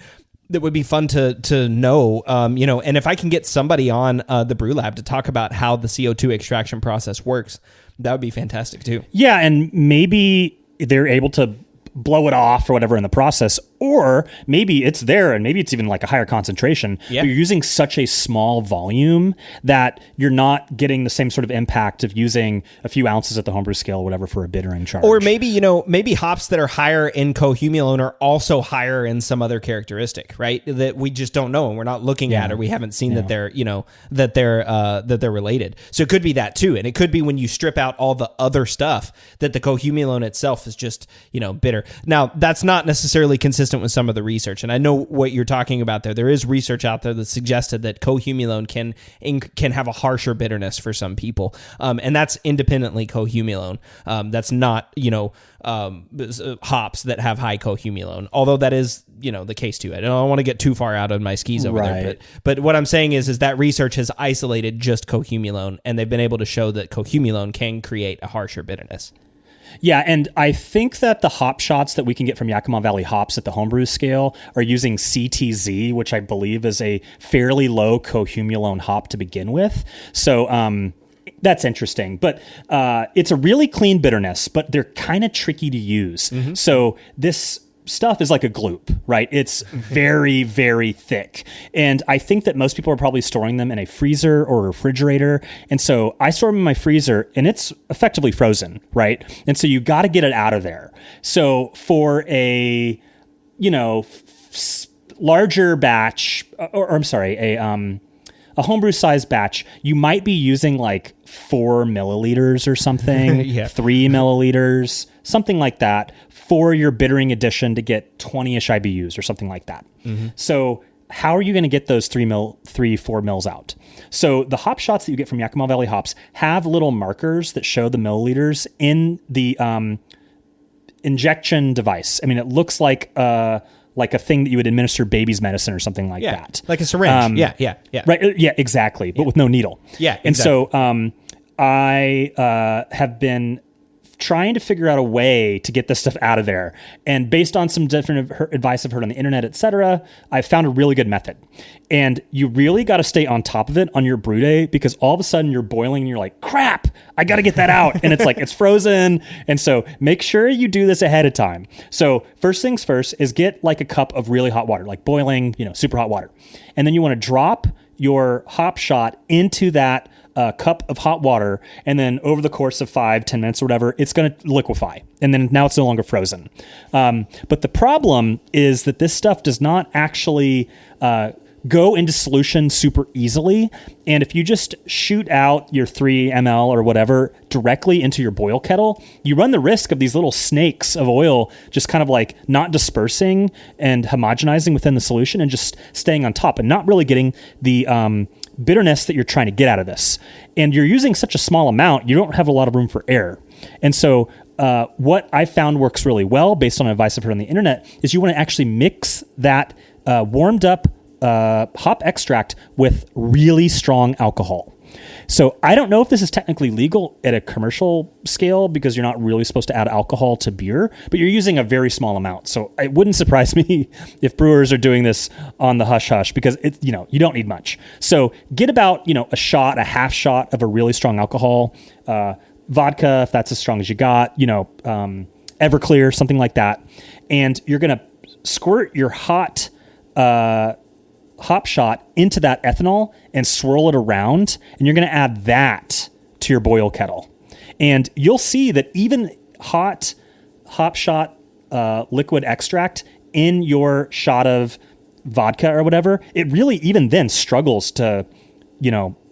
that would be fun to know, and if I can get somebody on the Brew Lab to talk about how the CO2 extraction process works, that would be fantastic too. Yeah, and maybe they're able to blow it off or whatever in the process, or maybe it's there and maybe it's even like a higher concentration. Yeah. But you're using such a small volume that you're not getting the same sort of impact of using a few ounces at the homebrew scale or whatever for a bittering charge. Or maybe, maybe hops that are higher in cohumulone are also higher in some other characteristic, right? That we just don't know and we're not looking at, or we haven't seen that they're, that they're related. So it could be that too. And it could be when you strip out all the other stuff that the cohumulone itself is just, bitter. Now, that's not necessarily consistent with some of the research, and I know what you're talking about there. There is research out there that suggested that cohumulone can have a harsher bitterness for some people, and that's independently cohumulone. That's not, hops that have high cohumulone, although that is, the case too. I don't want to get too far out on my skis over there, but what I'm saying is that research has isolated just cohumulone, and they've been able to show that cohumulone can create a harsher bitterness. Yeah, and I think that the hop shots that we can get from Yakima Valley hops at the homebrew scale are using CTZ, which I believe is a fairly low cohumulone hop to begin with. So that's interesting. But it's a really clean bitterness, but they're kind of tricky to use. Mm-hmm. So this stuff is like a gloop, right? It's very, very thick. And I think that most people are probably storing them in a freezer or a refrigerator. And so I store them in my freezer and it's effectively frozen, right? And so you got to get it out of there. So for a, larger batch, or I'm sorry, a homebrew size batch, you might be using like 4 milliliters or something, 3 milliliters, something like that for your bittering addition to get 20-ish IBUs or something like that. Mm-hmm. So how are you going to get those 4 mils out? So the hop shots that you get from Yakima Valley hops have little markers that show the milliliters in the injection device. I mean, it looks like a thing that you would administer baby's medicine or something like that. Like a syringe. Yeah. Right. Yeah, exactly. But with no needle. Yeah, exactly. And so I have been trying to figure out a way to get this stuff out of there. And based on some different advice I've heard on the internet, etc., I've found a really good method. And you really got to stay on top of it on your brew day, because all of a sudden you're boiling and you're like, crap, I got to get that out. And it's like, it's frozen. And so make sure you do this ahead of time. So first things first is get like a cup of really hot water, like boiling, super hot water. And then you want to drop your hop shot into that cup of hot water, and then over the course of 5-10 minutes or whatever, it's going to liquefy, and then now it's no longer frozen. But the problem is that this stuff does not actually go into solution super easily, and if you just shoot out your 3 ml or whatever directly into your boil kettle, you run the risk of these little snakes of oil just kind of like not dispersing and homogenizing within the solution and just staying on top and not really getting the bitterness that you're trying to get out of this. And you're using such a small amount, you don't have a lot of room for error. And so what I found works really well, based on advice I've heard on the internet, is you want to actually mix that warmed up hop extract with really strong alcohol. So I don't know if this is technically legal at a commercial scale, because you're not really supposed to add alcohol to beer, but you're using a very small amount. So it wouldn't surprise me if brewers are doing this on the hush hush, because it's, you don't need much. So get about, a half shot of a really strong alcohol, vodka, if that's as strong as you got, Everclear, something like that. And you're going to squirt your hot shot into that ethanol and swirl it around, and you're going to add that to your boil kettle. And you'll see that even hot hop shot liquid extract in your shot of vodka or whatever, it really even then struggles to,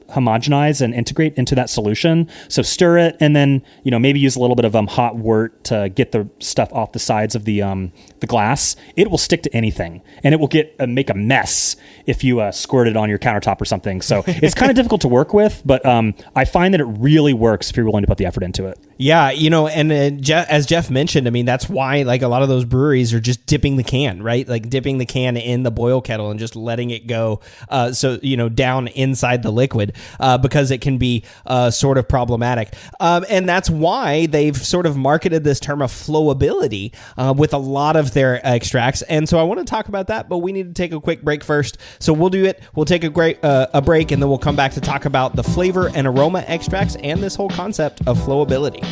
homogenize and integrate into that solution. So stir it, and then maybe use a little bit of hot wort to get the stuff off the sides of the glass. It will stick to anything, and it will make a mess if you squirt it on your countertop or something. So it's kind of difficult to work with, but I find that it really works if you're willing to put the effort into it. Yeah, and as Jeff mentioned, I mean, that's why like a lot of those breweries are just dipping the can, right? Like dipping the can in the boil kettle and just letting it go, down inside the liquid, because it can be sort of problematic. And that's why they've sort of marketed this term of flowability with a lot of their extracts. And so I want to talk about that, but we need to take a quick break first. So we'll do it. We'll take a break, and then we'll come back to talk about the flavor and aroma extracts and this whole concept of flowability.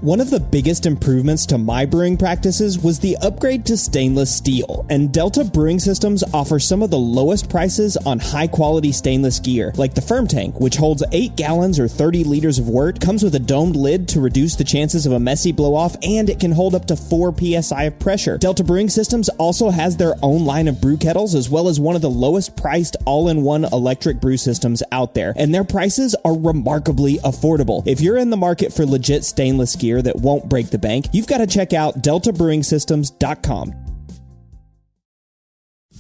One of the biggest improvements to my brewing practices was the upgrade to stainless steel, and Delta Brewing Systems offers some of the lowest prices on high-quality stainless gear, like the Firm Tank, which holds 8 gallons or 30 liters of wort, comes with a domed lid to reduce the chances of a messy blow-off, and it can hold up to 4 psi of pressure. Delta Brewing Systems also has their own line of brew kettles, as well as one of the lowest-priced all-in-one electric brew systems out there, and their prices are remarkably affordable. If you're in the market for legit stainless gear that won't break the bank, you've got to check out deltabrewingsystems.com.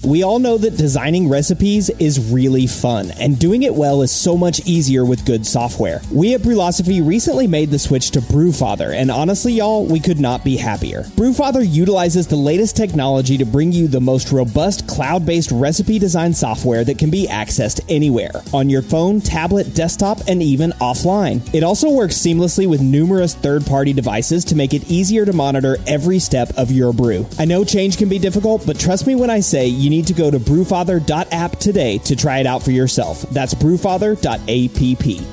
We all know that designing recipes is really fun, and doing it well is so much easier with good software. We at Brewlosophy recently made the switch to Brewfather, and honestly, y'all, we could not be happier. Brewfather utilizes the latest technology to bring you the most robust cloud-based recipe design software that can be accessed anywhere, on your phone, tablet, desktop, and even offline. It also works seamlessly with numerous third-party devices to make it easier to monitor every step of your brew. I know change can be difficult, but trust me when I say you need to go to brewfather.app today to try it out for yourself. That's brewfather.app.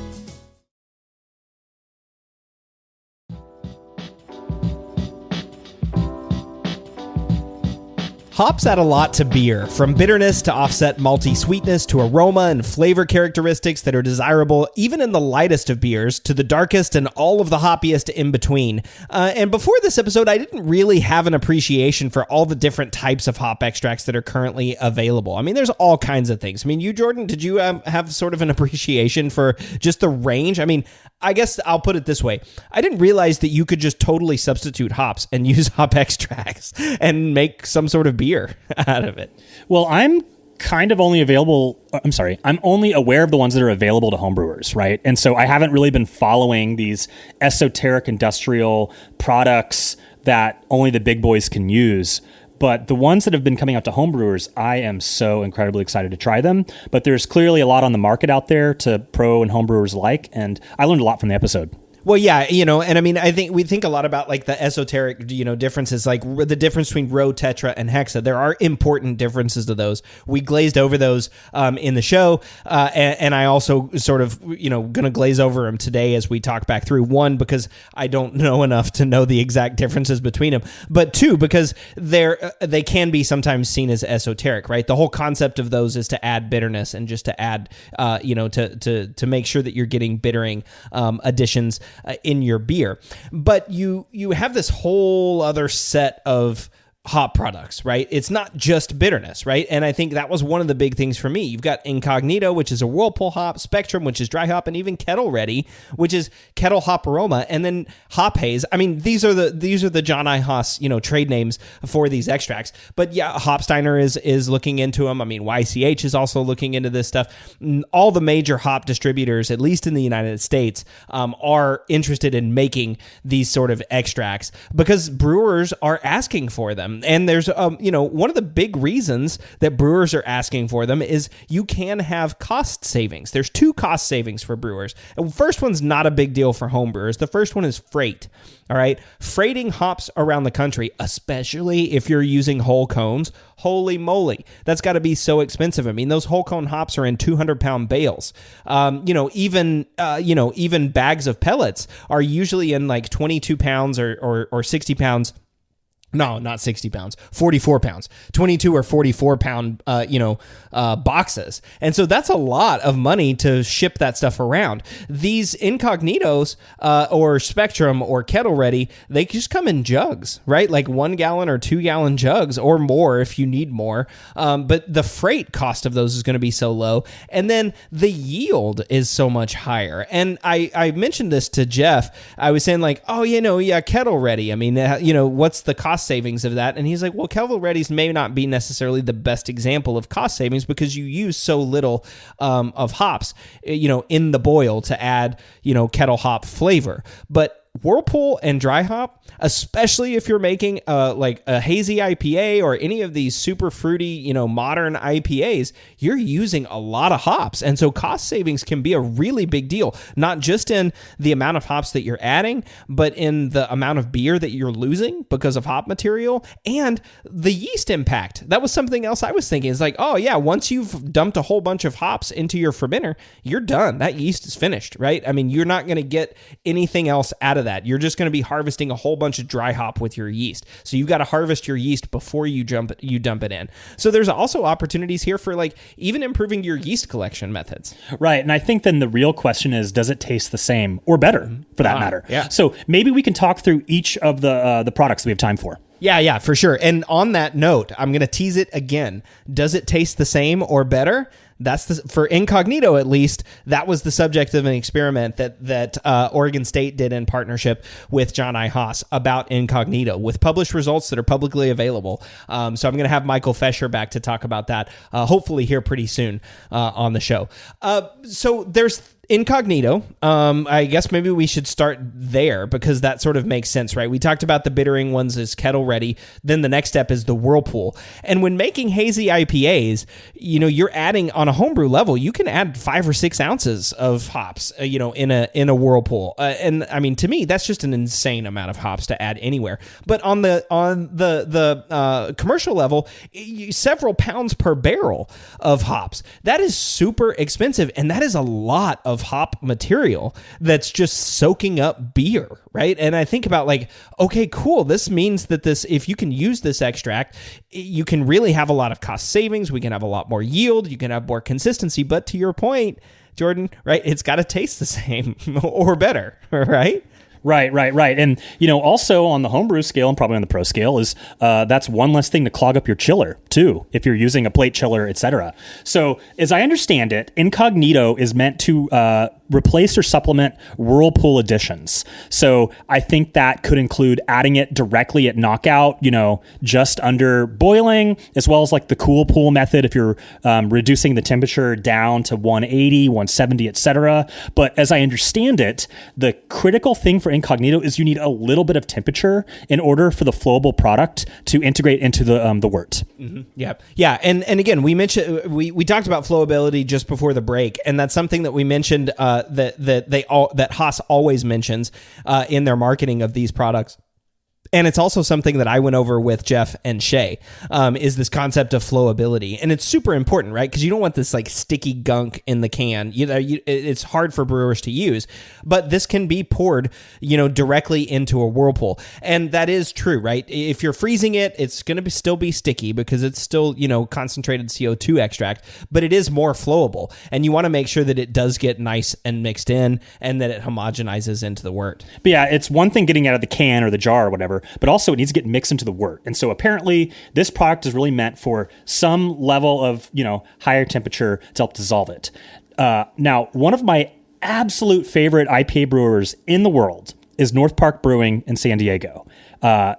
Hops add a lot to beer, from bitterness to offset malty sweetness to aroma and flavor characteristics that are desirable even in the lightest of beers to the darkest and all of the hoppiest in between. And before this episode, I didn't really have an appreciation for all the different types of hop extracts that are currently available. I mean, there's all kinds of things. I mean, you, Jordan, did you have sort of an appreciation for just the range? I mean, I guess I'll put it this way. I didn't realize that you could just totally substitute hops and use hop extracts and make some sort of beer out of it. Well, I'm only aware of the ones that are available to homebrewers, right? And so I haven't really been following these esoteric industrial products that only the big boys can use. But the ones that have been coming out to homebrewers, I am so incredibly excited to try them. But there's clearly a lot on the market out there to pro and homebrewers alike, and I learned a lot from the episode. Well, yeah, and I mean, I think we think a lot about like the esoteric, differences, like the difference between Rho, Tetra, and Hexa. There are important differences to those. We glazed over those in the show, and I also sort of, going to glaze over them today as we talk back through. One, because I don't know enough to know the exact differences between them, but two, because they can be sometimes seen as esoteric, right? The whole concept of those is to add bitterness and just to add, to make sure that you're getting bittering additions in your beer. But you have this whole other set of hop products, right? It's not just bitterness, right? And I think that was one of the big things for me. You've got Incognito, which is a whirlpool hop, Spectrum, which is dry hop, and even Kettle Ready, which is kettle hop aroma, and then Hop Haze. I mean, these are the John I. Haas, trade names for these extracts. But yeah, Hopsteiner is looking into them. I mean, YCH is also looking into this stuff. All the major hop distributors, at least in the United States, are interested in making these sort of extracts because brewers are asking for them. And there's, one of the big reasons that brewers are asking for them is you can have cost savings. There's 2 cost savings for brewers. And the first one's not a big deal for home brewers. The first one is freight. All right. Freighting hops around the country, especially if you're using whole cones, holy moly, that's got to be so expensive. I mean, those whole cone hops are in 200-pound bales. Even bags of pellets are usually in like 22 pounds or 60 pounds No, not 60 pounds, 44 pounds, 22 or 44 pound, boxes. And so that's a lot of money to ship that stuff around. These Incognitos, or Spectrum or Kettle Ready, they just come in jugs, right? Like 1 gallon or 2 gallon jugs or more if you need more. But the freight cost of those is going to be so low. And then the yield is so much higher. And I mentioned this to Jeff. I was saying like, Kettle Ready. I mean, what's the cost savings of that? And he's like, well, Kettle Ready's may not be necessarily the best example of cost savings because you use so little of hops, in the boil to add, kettle hop flavor. But Whirlpool and dry hop, especially if you're making like a hazy IPA or any of these super fruity, modern IPAs, you're using a lot of hops. And so cost savings can be a really big deal, not just in the amount of hops that you're adding, but in the amount of beer that you're losing because of hop material and the yeast impact. That was something else I was thinking. It's like, oh yeah, once you've dumped a whole bunch of hops into your fermenter, you're done. That yeast is finished, right? I mean, you're not going to get anything else out of that. You're just going to be harvesting a whole bunch of dry hop with your yeast. So you've got to harvest your yeast before you dump it in. So there's also opportunities here for like even improving your yeast collection methods. Right. And I think then the real question is, does it taste the same or better for that matter? Yeah. So maybe we can talk through each of the products that we have time for. Yeah, for sure. And on that note, I'm going to tease it again. Does it taste the same or better? That's for Incognito, at least. That was the subject of an experiment that Oregon State did in partnership with John I. Haas about Incognito with published results that are publicly available. So I'm going to have Michael Fescher back to talk about that, hopefully here pretty soon on the show. So there's Incognito. I guess maybe we should start there because that sort of makes sense, right? We talked about the bittering ones as Kettle Ready. Then the next step is the Whirlpool. And when making hazy IPAs, you're adding on a homebrew level, you can add 5 or 6 ounces of hops, in a Whirlpool. And I mean, to me, that's just an insane amount of hops to add anywhere. But on the commercial level, several pounds per barrel of hops. That is super expensive, and that is a lot of hop material that's just soaking up beer, right? And I think about like, okay, cool. This means that if you can use this extract, you can really have a lot of cost savings. We can have a lot more yield. You can have more consistency. But to your point, Jordan, right? It's got to taste the same or better, right? Right. And, also on the homebrew scale and probably on the pro scale is that's one less thing to clog up your chiller too, if you're using a plate chiller, etc. So as I understand it, Incognito is meant to replace or supplement Whirlpool additions. So I think that could include adding it directly at knockout, just under boiling, as well as like the cool pool method if you're reducing the temperature down to 180, 170, etc. But as I understand it, the critical thing for Incognito is you need a little bit of temperature in order for the flowable product to integrate into the wort. Mm-hmm. Yeah. And again, we mentioned we talked about flowability just before the break, and that's something that we mentioned that Haas always mentions in their marketing of these products. And it's also something that I went over with Jeff and Shay, is this concept of flowability. And it's super important, right? Because you don't want this like sticky gunk in the can. It's hard for brewers to use. But this can be poured, directly into a Whirlpool. And that is true, right? If you're freezing it, it's going to still be sticky because it's still, concentrated CO2 extract. But it is more flowable. And you want to make sure that it does get nice and mixed in and that it homogenizes into the wort. But yeah, it's one thing getting out of the can or the jar or whatever, but also it needs to get mixed into the wort. And so apparently this product is really meant for some level of, higher temperature to help dissolve it. Now, one of my absolute favorite IPA brewers in the world is North Park Brewing in San Diego.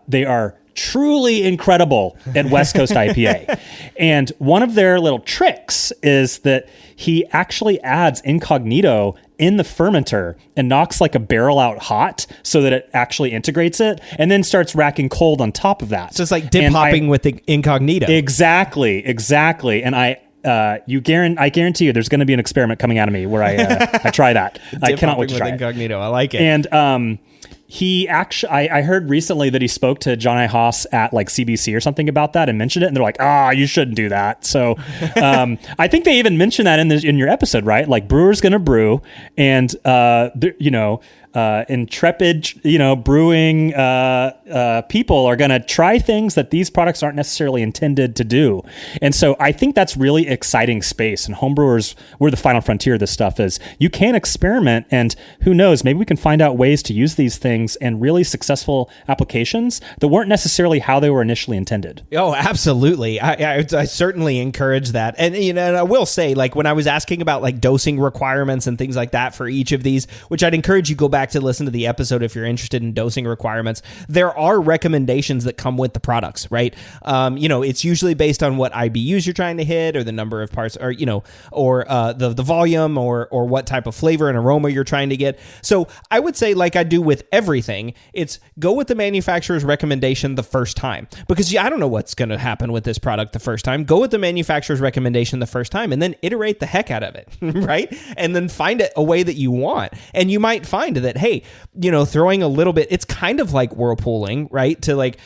They are truly incredible at West Coast IPA. And one of their little tricks is that he actually adds Incognito in the fermenter and knocks like a barrel out hot so that it actually integrates it and then starts racking cold on top of that. So it's like dip hopping with the Incognito. Exactly. And I guarantee you there's going to be an experiment coming out of me where I try that. I cannot wait to try Incognito. I like it. And he actually, I heard recently that he spoke to John I. Haas at like CBC or something about that and mentioned it. And they're like, you shouldn't do that. So I think they even mentioned that in your episode, right? Like brewer's going to brew and, intrepid, brewing people are going to try things that these products aren't necessarily intended to do. And so I think that's really exciting space. And homebrewers, we're the final frontier of this stuff. Is you can experiment, and who knows, maybe we can find out ways to use these things in really successful applications that weren't necessarily how they were initially intended. Oh, absolutely. I certainly encourage that. And, and I will say, like, when I was asking about like dosing requirements and things like that for each of these, which I'd encourage you go back to listen to the episode if you're interested in dosing requirements, there are recommendations that come with the products, right? It's usually based on what IBUs you're trying to hit, or the number of parts, or, or the volume, or what type of flavor and aroma you're trying to get. So I would say, like I do with everything, it's go with the manufacturer's recommendation the first time, because I don't know what's going to happen with this product the first time. Go with the manufacturer's recommendation the first time, and then iterate the heck out of it, right? And then find it a way that you want. And you might find that, hey, throwing a little bit, it's kind of like whirlpooling, right? To like,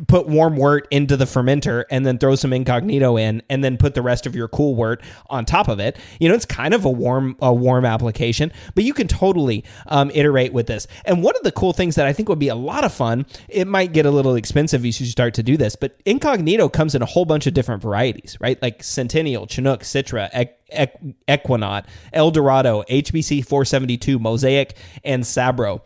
put warm wort into the fermenter and then throw some incognito in, and then put the rest of your cool wort on top of it. It's kind of a warm application, but you can totally iterate with this. And one of the cool things that I think would be a lot of fun, it might get a little expensive as you start to do this, but incognito comes in a whole bunch of different varieties, right? Like Centennial, Chinook, Citra, Equinaut, El Dorado, HBC 472, Mosaic, and Sabro.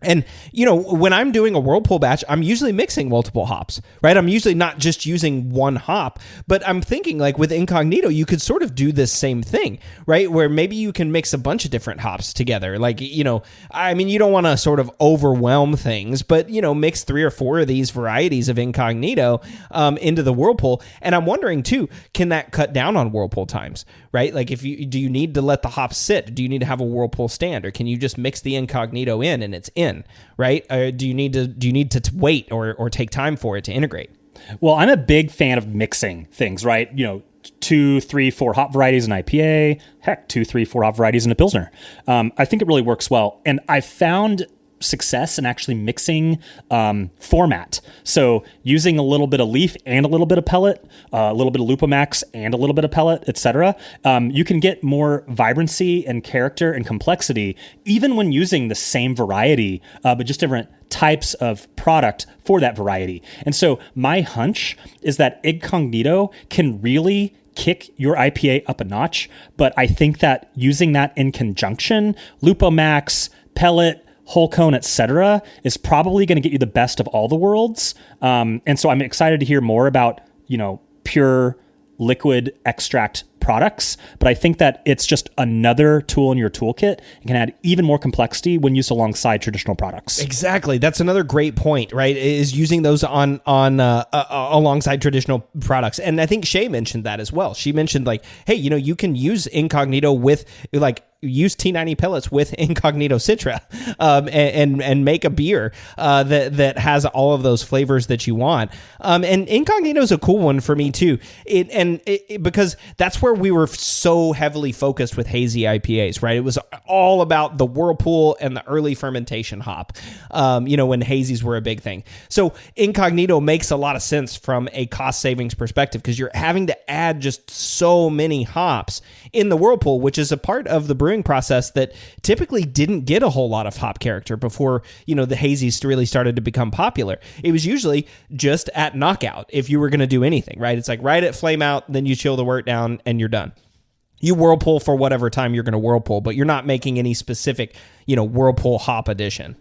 And, when I'm doing a whirlpool batch, I'm usually mixing multiple hops, right? I'm usually not just using one hop, but I'm thinking like with incognito, you could sort of do this same thing, right? Where maybe you can mix a bunch of different hops together. Like, you don't want to sort of overwhelm things, but, mix 3 or 4 of these varieties of incognito into the whirlpool. And I'm wondering too, can that cut down on whirlpool times, right? Like do you need to let the hops sit? Do you need to have a whirlpool stand, or can you just mix the incognito in and it's in? Right? Do you need to wait or take time for it to integrate? Well, I'm a big fan of mixing things, right? 2, 3, 4 hop varieties in IPA, heck, 2, 3, 4 hop varieties in a Pilsner. I think it really works well. And I found success in actually mixing format. So using a little bit of leaf and a little bit of pellet, a little bit of Lupomax and a little bit of pellet, etc. You can get more vibrancy and character and complexity even when using the same variety, but just different types of product for that variety. And so my hunch is that incognito can really kick your IPA up a notch, but I think that using that in conjunction, Lupomax, pellet, whole cone, etc., is probably going to get you the best of all the worlds. And so I'm excited to hear more about, pure liquid extract products, but I think that it's just another tool in your toolkit and can add even more complexity when used alongside traditional products. Exactly. That's another great point, right? Is using those on alongside traditional products. And I think Shay mentioned that as well. She mentioned like, hey, you can use incognito with like, use T90 pellets with incognito Citra and make a beer that has all of those flavors that you want. And incognito is a cool one for me too. Because that's where we were so heavily focused with hazy IPAs, right? It was all about the whirlpool and the early fermentation hop, when hazies were a big thing. So incognito makes a lot of sense from a cost savings perspective, because you're having to add just so many hops in the whirlpool, which is a part of the brewing process that typically didn't get a whole lot of hop character before, the hazies really started to become popular. It was usually just at knockout if you were going to do anything, right? It's like right at flame out, then you chill the wort down and you're done. You whirlpool for whatever time you're going to whirlpool, but you're not making any specific, whirlpool hop addition.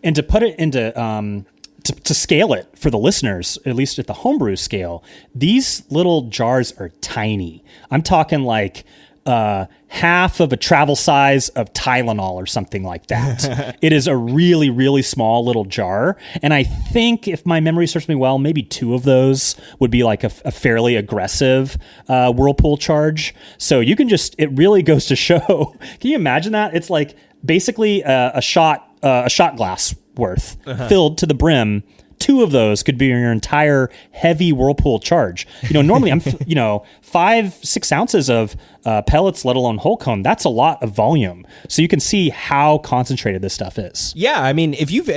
And to put it into to scale it for the listeners, at least at the homebrew scale, these little jars are tiny. I'm talking like half of a travel size of Tylenol or something like that. It is a really, really small little jar. And I think, if my memory serves me well, maybe 2 of those would be like a fairly aggressive whirlpool charge. So you can it really goes to show. Can you imagine that? It's like basically a shot glass worth filled to the brim, 2 of those could be your entire heavy Whirlpool charge. Normally I'm, 5-6 ounces of pellets, let alone whole cone. That's a lot of volume. So you can see how concentrated this stuff is. Yeah, I mean, if you've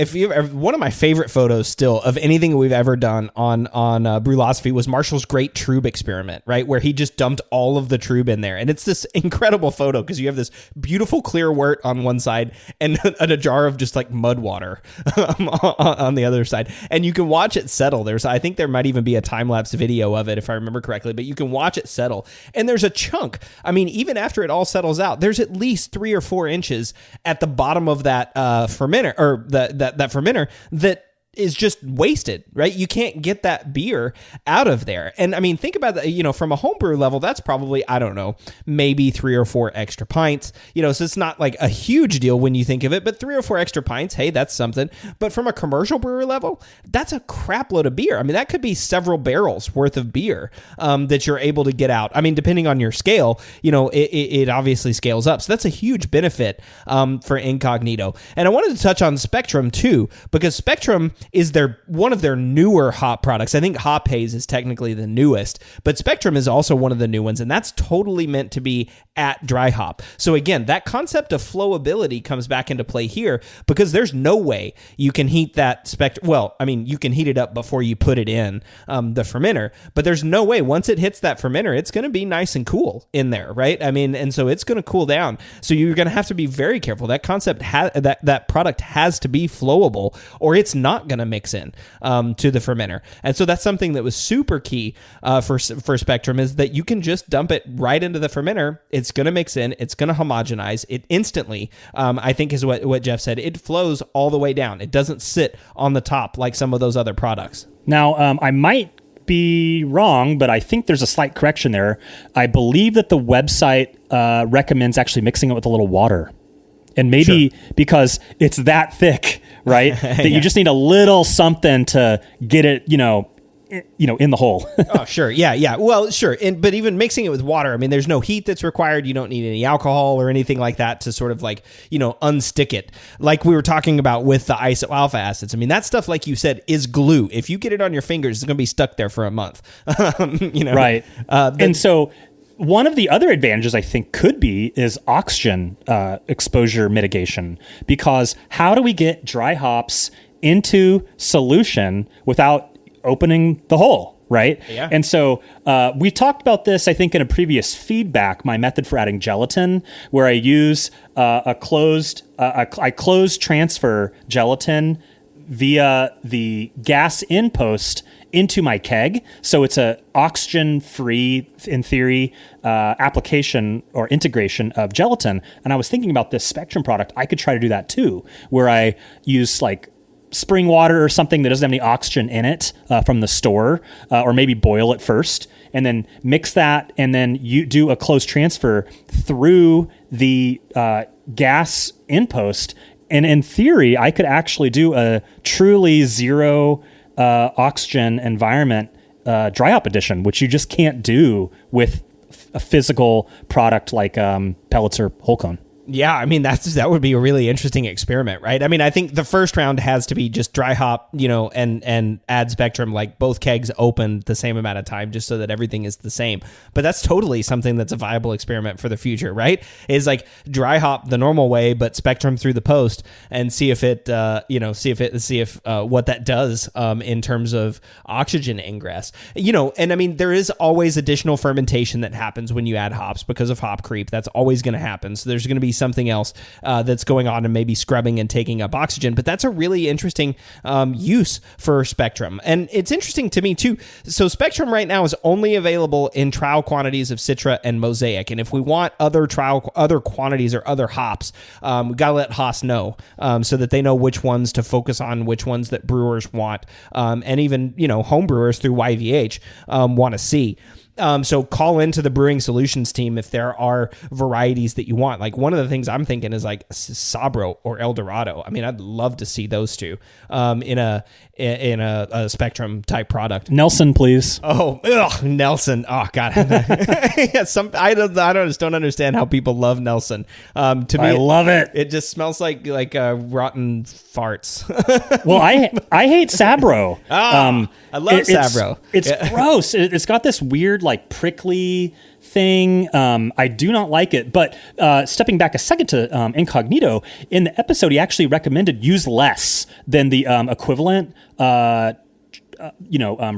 one of my favorite photos still of anything we've ever done on Brewlosophy was Marshall's great Trub experiment, right, where he just dumped all of the Trub in there, and it's this incredible photo because you have this beautiful clear wort on one side and a jar of just like mud water on the other side, and you can watch it settle. I think there might even be a time-lapse video of it if I remember correctly, but you can watch it settle, and there's a chunk. I mean, even after it all settles out, there's at least 3 or 4 inches at the bottom of that fermenter, or that fermenter that is just wasted, right? You can't get that beer out of there. And I mean, think about that, from a homebrew level, that's probably, I don't know, maybe 3 or 4 extra pints, so it's not like a huge deal when you think of it, but 3 or 4 extra pints, hey, that's something. But from a commercial brewer level, that's a crap load of beer. I mean, that could be several barrels worth of beer that you're able to get out. I mean, depending on your scale, it obviously scales up. So that's a huge benefit for Incognito. And I wanted to touch on Spectrum too, because Spectrum is one of their newer hop products. I think Hop Haze is technically the newest, but Spectrum is also one of the new ones, and that's totally meant to be at dry hop. So again, that concept of flowability comes back into play here, because there's no way you can heat that Spectrum. Well, I mean, you can heat it up before you put it in the fermenter, but there's no way once it hits that fermenter, it's going to be nice and cool in there, right? I mean, and so it's going to cool down. So you're going to have to be very careful. That concept that product has to be flowable, or it's not going to mix in to the fermenter. And so that's something that was super key for Spectrum, is that you can just dump it right into the fermenter. It's going to mix in. It's going to homogenize it instantly. I think is what Jeff said. It flows all the way down. It doesn't sit on the top like some of those other products. Now, I might be wrong, but I think there's a slight correction there. I believe that the website recommends actually mixing it with a little water. And maybe because it's that thick, right, that you just need a little something to get it, in the hole. Oh, sure. Yeah. Well, sure. But even mixing it with water, I mean, there's no heat that's required. You don't need any alcohol or anything like that to sort of unstick it. Like we were talking about with the iso alpha acids. I mean, that stuff, like you said, is glue. If you get it on your fingers, it's going to be stuck there for a month. Right. And so one of the other advantages I think could be is oxygen exposure mitigation, because how do we get dry hops into solution without opening the hole, right? Yeah. And so we talked about this, I think, in a previous feedback, my method for adding gelatin, where I use I close transfer gelatin via the gas in post into my keg. So it's a oxygen-free, in theory, application or integration of gelatin. And I was thinking about this Spectrum product. I could try to do that too, where I use like spring water or something that doesn't have any oxygen in it from the store, or maybe boil it first and then mix that, and then you do a close transfer through the gas in post. And in theory, I could actually do a truly zero oxygen environment dry hop edition, which you just can't do with a physical product like pellets or whole cone. Yeah, I mean, that would be a really interesting experiment, right? I mean, I think the first round has to be just dry hop, and add Spectrum, like both kegs open the same amount of time, just so that everything is the same. But that's totally something that's a viable experiment for the future, right? Is like dry hop the normal way, but Spectrum through the post, and see if what that does in terms of oxygen ingress. And I mean, there is always additional fermentation that happens when you add hops because of hop creep. That's always going to happen. So there's going to be something else that's going on and maybe scrubbing and taking up oxygen. But that's a really interesting use for Spectrum. And it's interesting to me too. So Spectrum right now is only available in trial quantities of Citra and Mosaic. And if we want other quantities or other hops, we got to let Haas know so that they know which ones to focus on, which ones that brewers want, and even home brewers through YVH want to see. So call into the Brewing Solutions team if there are varieties that you want. Like one of the things I'm thinking is like Sabro or El Dorado. I mean, I'd love to see those two in a Spectrum type product. Nelson, please. Oh, Nelson. Oh God. Yeah, I just don't understand how people love Nelson. To me, I love it. It just smells like rotten farts. Well, I hate Sabro. I love Sabro. It's gross. It's got this weird like prickly thing. I do not like it. But stepping back a second to Incognito, in the episode, he actually recommended use less than the equivalent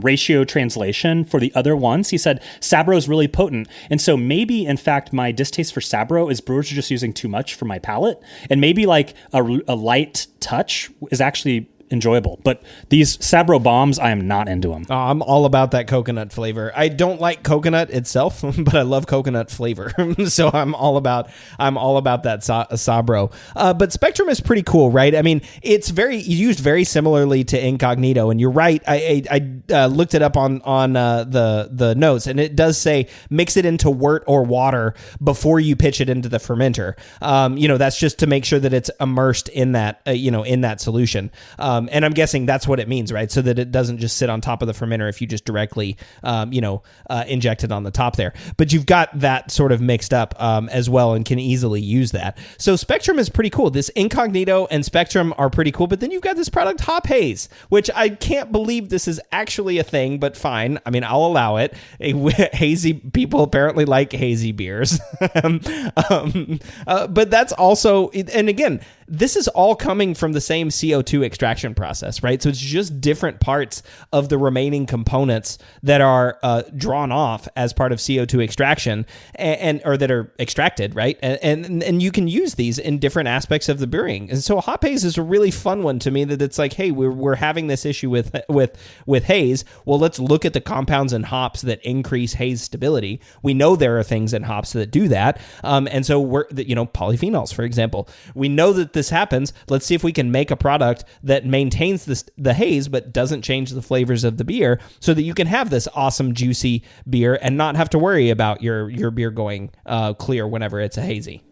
ratio translation for the other ones. He said Sabro is really potent. And so maybe, in fact, my distaste for Sabro is brewers are just using too much for my palate. And maybe like a light touch is actually enjoyable. But these Sabro bombs, I am not into them. Oh, I'm all about that coconut flavor. I don't like coconut itself, but I love coconut flavor. So I'm all about that Sabro. But Spectrum is pretty cool, right? I mean, it's used very similarly to Incognito, and you're right. I looked it up on the notes, and it does say mix it into wort or water before you pitch it into the fermenter. That's just to make sure that it's immersed in that in that solution. And I'm guessing that's what it means, right? So that it doesn't just sit on top of the fermenter if you just directly, inject it on the top there. But you've got that sort of mixed up as well and can easily use that. So Spectrum is pretty cool. This Incognito and Spectrum are pretty cool. But then you've got this product Hop Haze, which I can't believe this is actually a thing, but fine. I mean, I'll allow it. Hazy people apparently like hazy beers. But that's also, and again, this is all coming from the same CO2 extraction process, right? So it's just different parts of the remaining components that are drawn off as part of CO2 extraction or that are extracted, right? And you can use these in different aspects of the brewing. And so Hop Haze is a really fun one to me that it's like, hey, we're having this issue with haze. Well, let's look at the compounds in hops that increase haze stability. We know there are things in hops that do that. And so polyphenols, for example. We know that this happens. Let's see if we can make a product that maintains the haze but doesn't change the flavors of the beer so that you can have this awesome juicy beer and not have to worry about your beer going clear whenever it's a hazy.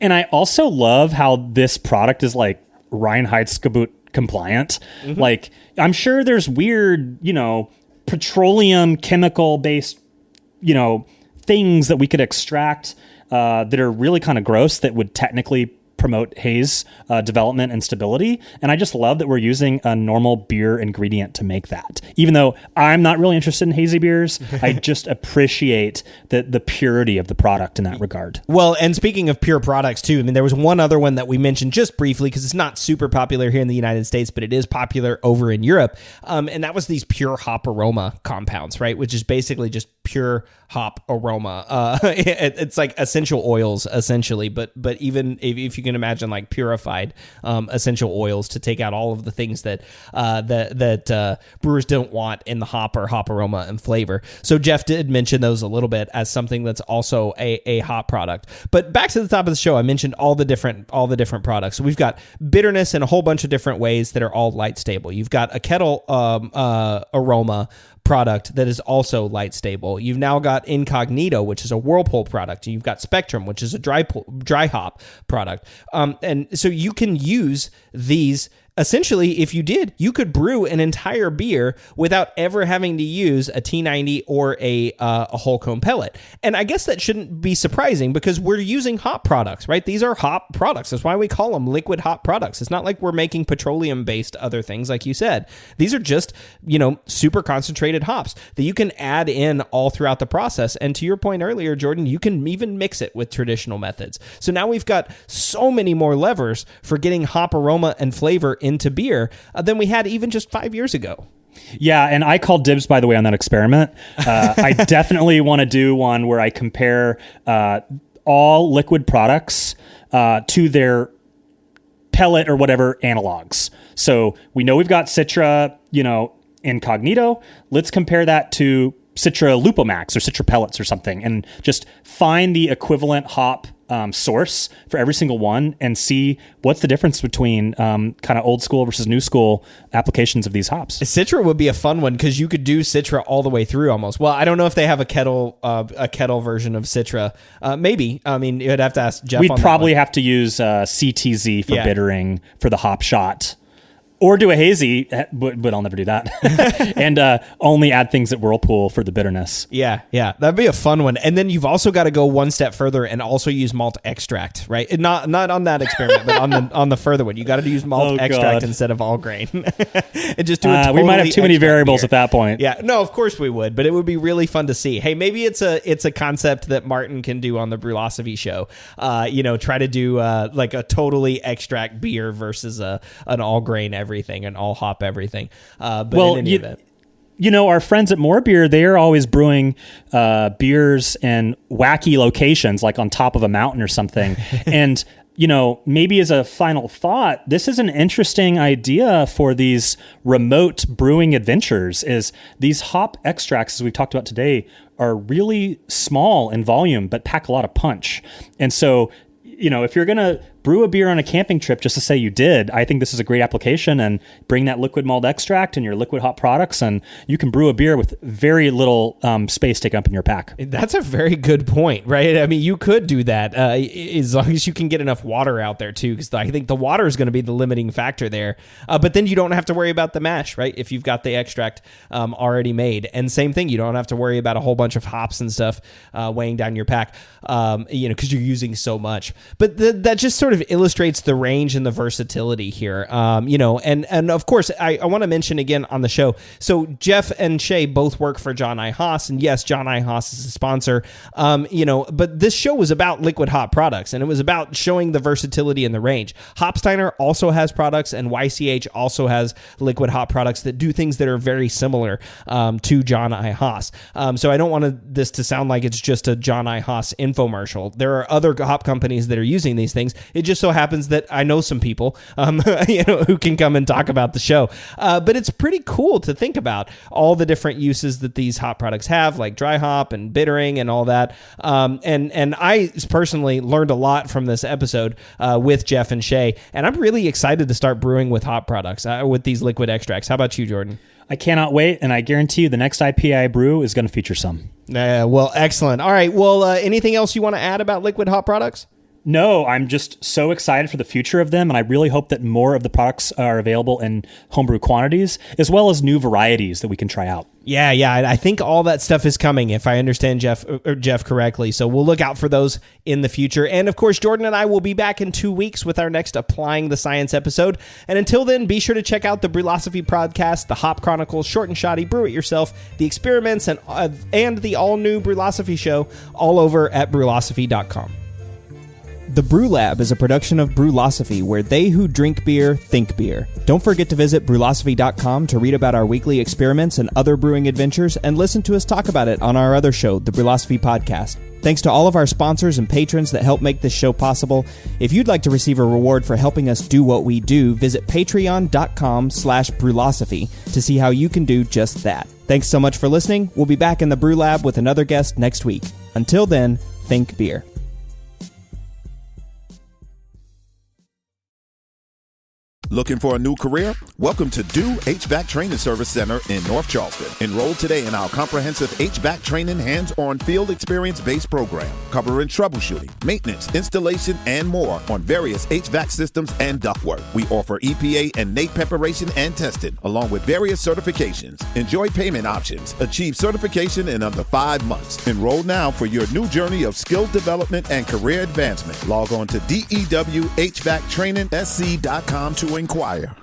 And I also love how this product is like Reinheitsgebot compliant. Mm-hmm. Like I'm sure there's weird, petroleum chemical based, things that we could extract that are really kind of gross that would technically promote haze development and stability. And I just love that we're using a normal beer ingredient to make that. Even though I'm not really interested in hazy beers, I just appreciate the purity of the product in that regard. Well, and speaking of pure products too, I mean, there was one other one that we mentioned just briefly because it's not super popular here in the United States, but it is popular over in Europe. And that was these pure hop aroma compounds, right? Which is basically just pure hop aroma. It's like essential oils essentially, but even if you can imagine like purified essential oils to take out all of the things that brewers don't want in the hop or hop aroma and flavor. So Jeff did mention those a little bit as something that's also a hop product. But back to the top of the show, I mentioned all the different products. So we've got bitterness in a whole bunch of different ways that are all light stable. You've got a kettle aroma product that is also light stable. You've now got Incognito, which is a Whirlpool product. You've got Spectrum, which is a dry hop product. And so you can use these. Essentially, if you did, you could brew an entire beer without ever having to use a T90 or a whole cone pellet. And I guess that shouldn't be surprising because we're using hop products, right? These are hop products. That's why we call them liquid hop products. It's not like we're making petroleum-based other things, like you said. These are just, super concentrated hops that you can add in all throughout the process. And to your point earlier, Jordan, you can even mix it with traditional methods. So now we've got so many more levers for getting hop aroma and flavor into beer than we had even just 5 years ago. Yeah, and I called dibs, by the way, on that experiment. I definitely want to do one where I compare all liquid products to their pellet or whatever analogs. So we know we've got Citra, Incognito. Let's compare that to Citra Lupomax or Citra pellets or something and just find the equivalent hop source for every single one and see what's the difference between kind of old school versus new school applications of these hops. Citra would be a fun one because you could do Citra all the way through almost. Well, I don't know if they have a kettle version of Citra. Maybe. I mean, you'd have to ask Jeff. We'd probably have to use CTZ for bittering for the hop shot. Or do a hazy, but I'll never do that. And only add things at Whirlpool for the bitterness. Yeah. That'd be a fun one. And then you've also got to go one step further and also use malt extract, right? Not on that experiment, but on the further one. You got to use malt extract instead of all grain. And just do it. We might have too many variables at that point. Yeah. No, of course we would, but it would be really fun to see. Hey, maybe it's a concept that Martin can do on the Brulosophy show. Try to do like a totally extract beer versus an all grain everything, an all hop everything. But in any event. Our friends at More Beer, they're always brewing beers in wacky locations, like on top of a mountain or something. And, maybe as a final thought, this is an interesting idea for these remote brewing adventures, is these hop extracts, as we've talked about today, are really small in volume, but pack a lot of punch. And so, if you're going to brew a beer on a camping trip, just to say you did, I think this is a great application, and bring that liquid malt extract and your liquid hop products, and you can brew a beer with very little space taken up in your pack. That's a very good point, right? I mean, you could do that as long as you can get enough water out there too, because I think the water is going to be the limiting factor there. But then you don't have to worry about the mash, right? If you've got the extract already made. And same thing, you don't have to worry about a whole bunch of hops and stuff weighing down your pack, because you're using so much. But that just sort of illustrates the range and the versatility here. And of course, I want to mention again on the show, so Jeff and Shay both work for John I. Haas, and yes, John I. Haas is a sponsor, but this show was about liquid hop products, and it was about showing the versatility and the range. Hopsteiner also has products, and YCH also has liquid hop products that do things that are very similar to John I. Haas. So I don't want this to sound like it's just a John I. Haas infomercial. There are other hop companies that are using these things. It just so happens that I know some people, who can come and talk about the show. But it's pretty cool to think about all the different uses that these hop products have, like dry hop and bittering and all that. And I personally learned a lot from this episode with Jeff and Shay, and I'm really excited to start brewing with hop products, with these liquid extracts. How about you, Jordan? I cannot wait, and I guarantee you the next IPA I brew is going to feature some. Well, excellent. All right. Well, anything else you want to add about liquid hop products? No, I'm just so excited for the future of them, and I really hope that more of the products are available in homebrew quantities, as well as new varieties that we can try out. Yeah, I think all that stuff is coming, if I understand Jeff correctly. So we'll look out for those in the future. And of course, Jordan and I will be back in 2 weeks with our next Applying the Science episode. And until then, be sure to check out the Brulosophy podcast, the Hop Chronicles, Short and Shoddy, Brew It Yourself, the Experiments, and the all-new Brulosophy show, all over at brulosophy.com. The Brew Lab is a production of Brulosophy, where they who drink beer think beer. Don't forget to visit brulosophy.com to read about our weekly experiments and other brewing adventures, and listen to us talk about it on our other show, the Brulosophy Podcast. Thanks to all of our sponsors and patrons that help make this show possible. If you'd like to receive a reward for helping us do what we do, visit patreon.com/brulosophy to see how you can do just that. Thanks so much for listening. We'll be back in the Brew Lab with another guest next week. Until then, think beer. Looking for a new career? Welcome to Do HVAC Training Service Center in North Charleston. Enroll today in our comprehensive HVAC training hands-on field experience-based program, covering troubleshooting, maintenance, installation, and more on various HVAC systems and ductwork. We offer EPA and NATE preparation and testing, along with various certifications. Enjoy payment options. Achieve certification in under 5 months. Enroll now for your new journey of skill development and career advancement. Log on to dewhvactrainingsc.com to inquire.